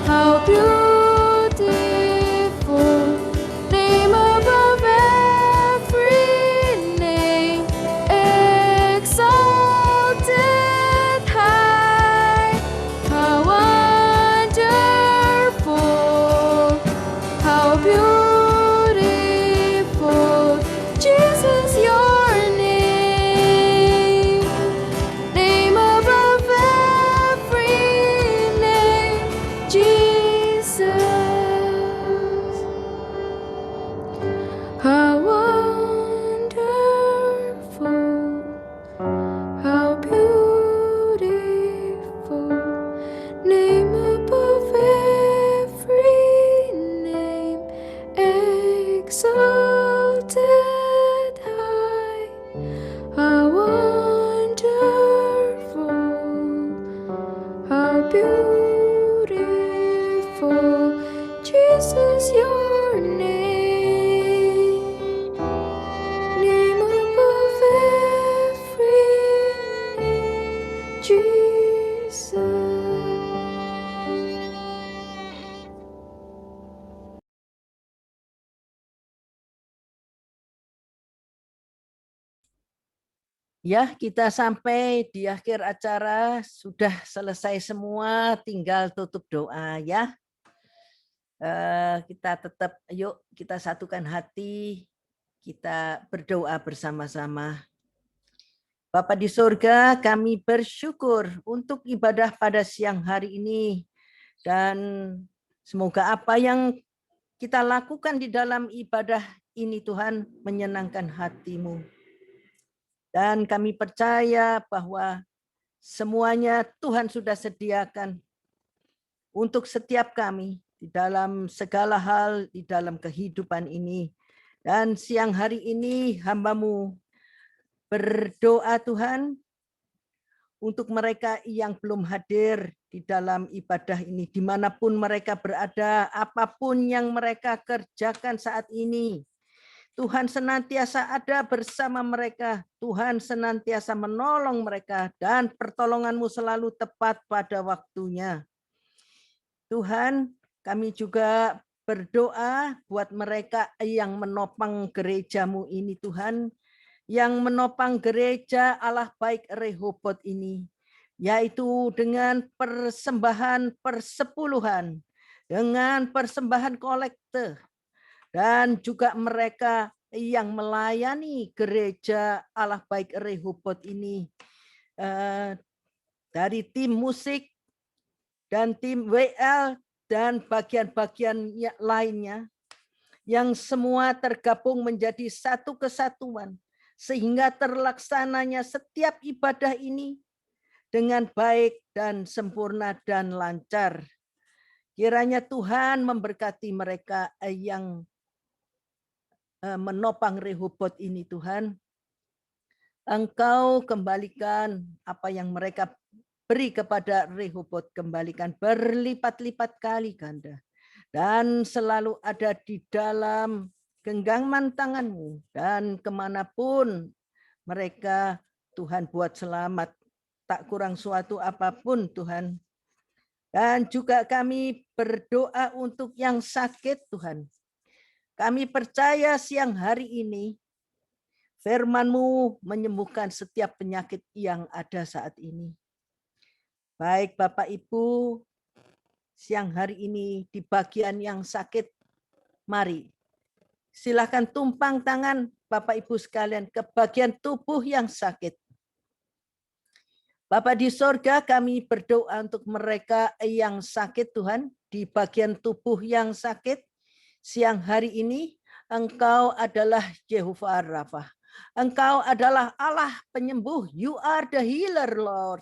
how beautiful, name above every name, exalted high. How wonderful, how beautiful, Jesus your name.
Ya, kita sampai di akhir acara, sudah selesai semua, tinggal tutup doa ya. Kita tetap, yuk kita satukan hati, kita berdoa bersama-sama. Bapa di surga, kami bersyukur untuk ibadah pada siang hari ini. Dan semoga apa yang kita lakukan di dalam ibadah ini Tuhan menyenangkan hati-Mu. Dan kami percaya bahwa semuanya Tuhan sudah sediakan untuk setiap kami di dalam segala hal di dalam kehidupan ini. Dan siang hari ini hamba-Mu berdoa Tuhan untuk mereka yang belum hadir di dalam ibadah ini, dimanapun mereka berada, apapun yang mereka kerjakan saat ini. Tuhan senantiasa ada bersama mereka. Tuhan senantiasa menolong mereka dan pertolongan-Mu selalu tepat pada waktunya. Tuhan, kami juga berdoa buat mereka yang menopang gereja-Mu ini Tuhan, yang menopang gereja Allah Baik Rehoboth ini, yaitu dengan persembahan persepuluhan, dengan persembahan kolekte, dan juga mereka yang melayani gereja Allah Baik Rehoboth ini, dari tim musik dan tim WL dan bagian-bagian lainnya, yang semua tergabung menjadi satu kesatuan, sehingga terlaksananya setiap ibadah ini dengan baik dan sempurna dan lancar. Kiranya Tuhan memberkati mereka yang menopang Rehoboth ini Tuhan. Engkau kembalikan apa yang mereka beri kepada Rehoboth, kembalikan berlipat-lipat kali ganda. Dan selalu ada di dalam genggaman tangan-Mu, dan kemanapun mereka Tuhan buat selamat, tak kurang suatu apapun Tuhan. Dan juga kami berdoa untuk yang sakit Tuhan. Kami percaya siang hari ini firman-Mu menyembuhkan setiap penyakit yang ada saat ini. Baik Bapak Ibu, siang hari ini di bagian yang sakit, mari silakan tumpang tangan Bapak Ibu sekalian ke bagian tubuh yang sakit. Bapa di sorga, kami berdoa untuk mereka yang sakit Tuhan, di bagian tubuh yang sakit. Siang hari ini, Engkau adalah Jehovah Rafa. Engkau adalah Allah penyembuh. You are the healer, Lord.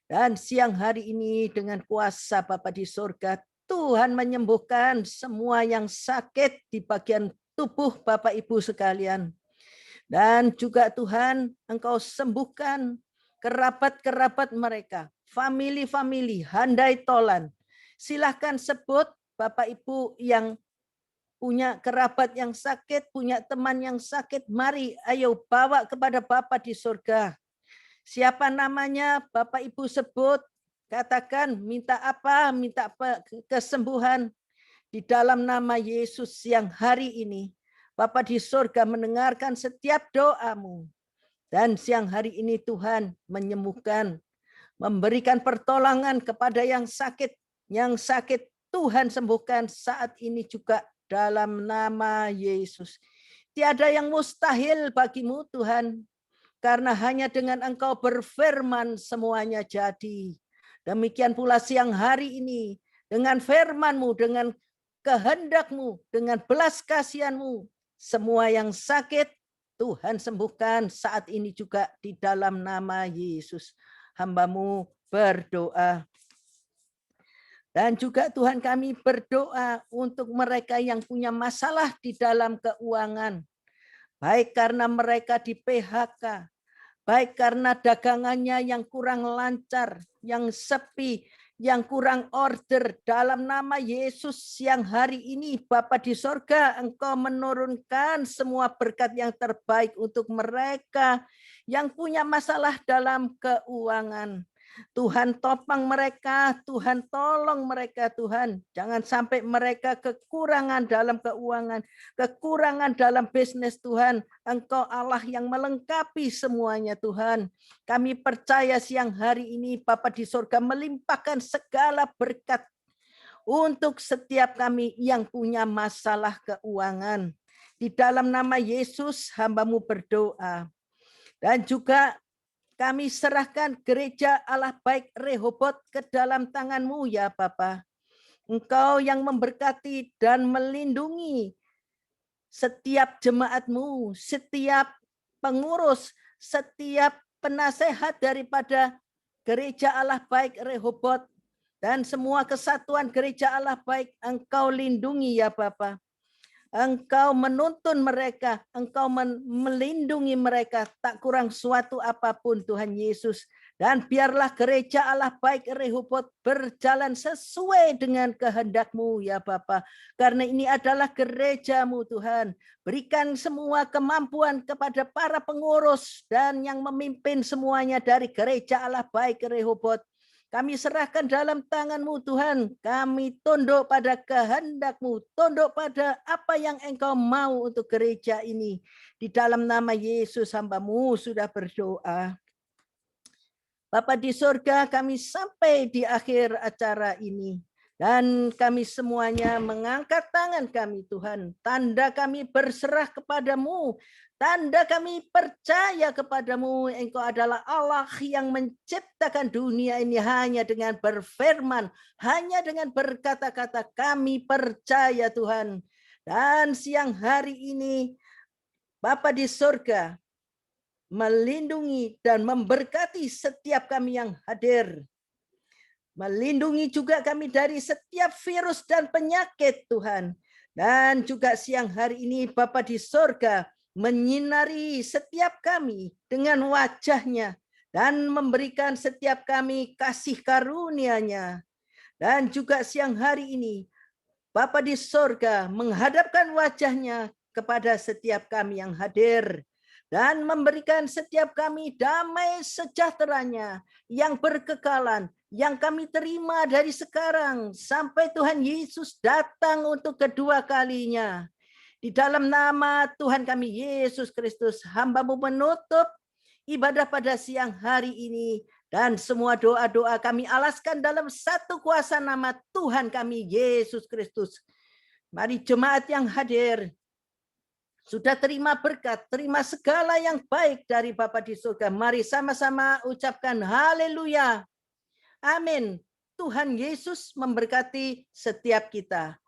Dan siang hari ini dengan kuasa Bapa di sorga, Tuhan menyembuhkan semua yang sakit di bagian tubuh Bapak Ibu sekalian. Dan juga Tuhan, Engkau sembuhkan kerabat-kerabat mereka, famili-famili, handai tolan. Silahkan sebut Bapak Ibu yang punya kerabat yang sakit, punya teman yang sakit, mari ayo bawa kepada Bapa di surga. Siapa namanya Bapak Ibu sebut, katakan minta apa kesembuhan di dalam nama Yesus yang hari ini. Bapa di surga mendengarkan setiap doamu. Dan siang hari ini Tuhan menyembuhkan, memberikan pertolongan kepada yang sakit. Yang sakit Tuhan sembuhkan saat ini juga dalam nama Yesus. Tiada yang mustahil bagimu Tuhan. Karena hanya dengan Engkau berfirman semuanya jadi. Demikian pula siang hari ini dengan firman-Mu, dengan kehendak-Mu, dengan belas kasihan-Mu, semua yang sakit Tuhan sembuhkan saat ini juga di dalam nama Yesus. Hamba-Mu berdoa. Dan juga Tuhan kami berdoa untuk mereka yang punya masalah di dalam keuangan. Baik karena mereka di PHK, baik karena dagangannya yang kurang lancar, yang sepi, yang kurang order, dalam nama Yesus yang hari ini Bapa di sorga, Engkau menurunkan semua berkat yang terbaik untuk mereka yang punya masalah dalam keuangan. Tuhan topang mereka, Tuhan tolong mereka Tuhan. Jangan sampai mereka kekurangan dalam keuangan, kekurangan dalam bisnis Tuhan. Engkau Allah yang melengkapi semuanya Tuhan. Kami percaya siang hari ini Bapa di surga melimpahkan segala berkat untuk setiap kami yang punya masalah keuangan. Di dalam nama Yesus hamba-Mu berdoa. Dan juga kami serahkan gereja Allah baik Rehobot ke dalam tangan-Mu ya Bapa. Engkau yang memberkati dan melindungi setiap jemaat-Mu, setiap pengurus, setiap penasehat daripada gereja Allah baik Rehobot dan semua kesatuan gereja Allah baik Engkau lindungi ya Bapa. Engkau menuntun mereka, Engkau melindungi mereka, tak kurang suatu apapun Tuhan Yesus. Dan biarlah gereja Allah baik Rehobot berjalan sesuai dengan kehendak-Mu ya Bapa. Karena ini adalah gereja-Mu Tuhan. Berikan semua kemampuan kepada para pengurus dan yang memimpin semuanya dari gereja Allah baik Rehobot. Kami serahkan dalam tangan-Mu Tuhan. Kami tunduk pada kehendak-Mu. Tunduk pada apa yang Engkau mau untuk gereja ini. Di dalam nama Yesus hamba-Mu sudah berdoa. Bapa di surga, kami sampai di akhir acara ini. Dan kami semuanya mengangkat tangan kami Tuhan. Tanda kami berserah kepadamu. Tanda kami percaya kepadamu, Engkau adalah Allah yang menciptakan dunia ini hanya dengan berfirman, hanya dengan berkata-kata. Kami percaya Tuhan. Dan siang hari ini, Bapa di surga, melindungi dan memberkati setiap kami yang hadir. Melindungi juga kami dari setiap virus dan penyakit Tuhan. Dan juga siang hari ini Bapa di surga, menyinari setiap kami dengan wajah-Nya dan memberikan setiap kami kasih karunia-Nya. Dan juga siang hari ini Bapa di surga menghadapkan wajah-Nya kepada setiap kami yang hadir dan memberikan setiap kami damai sejahtera-Nya yang berkekalan, yang kami terima dari sekarang sampai Tuhan Yesus datang untuk kedua kalinya. Di dalam nama Tuhan kami Yesus Kristus, hamba-Mu menutup ibadah pada siang hari ini. Dan semua doa-doa kami alaskan dalam satu kuasa nama Tuhan kami Yesus Kristus. Mari jemaat yang hadir, sudah terima berkat, terima segala yang baik dari Bapa di surga. Mari sama-sama ucapkan haleluya. Amin. Tuhan Yesus memberkati setiap kita.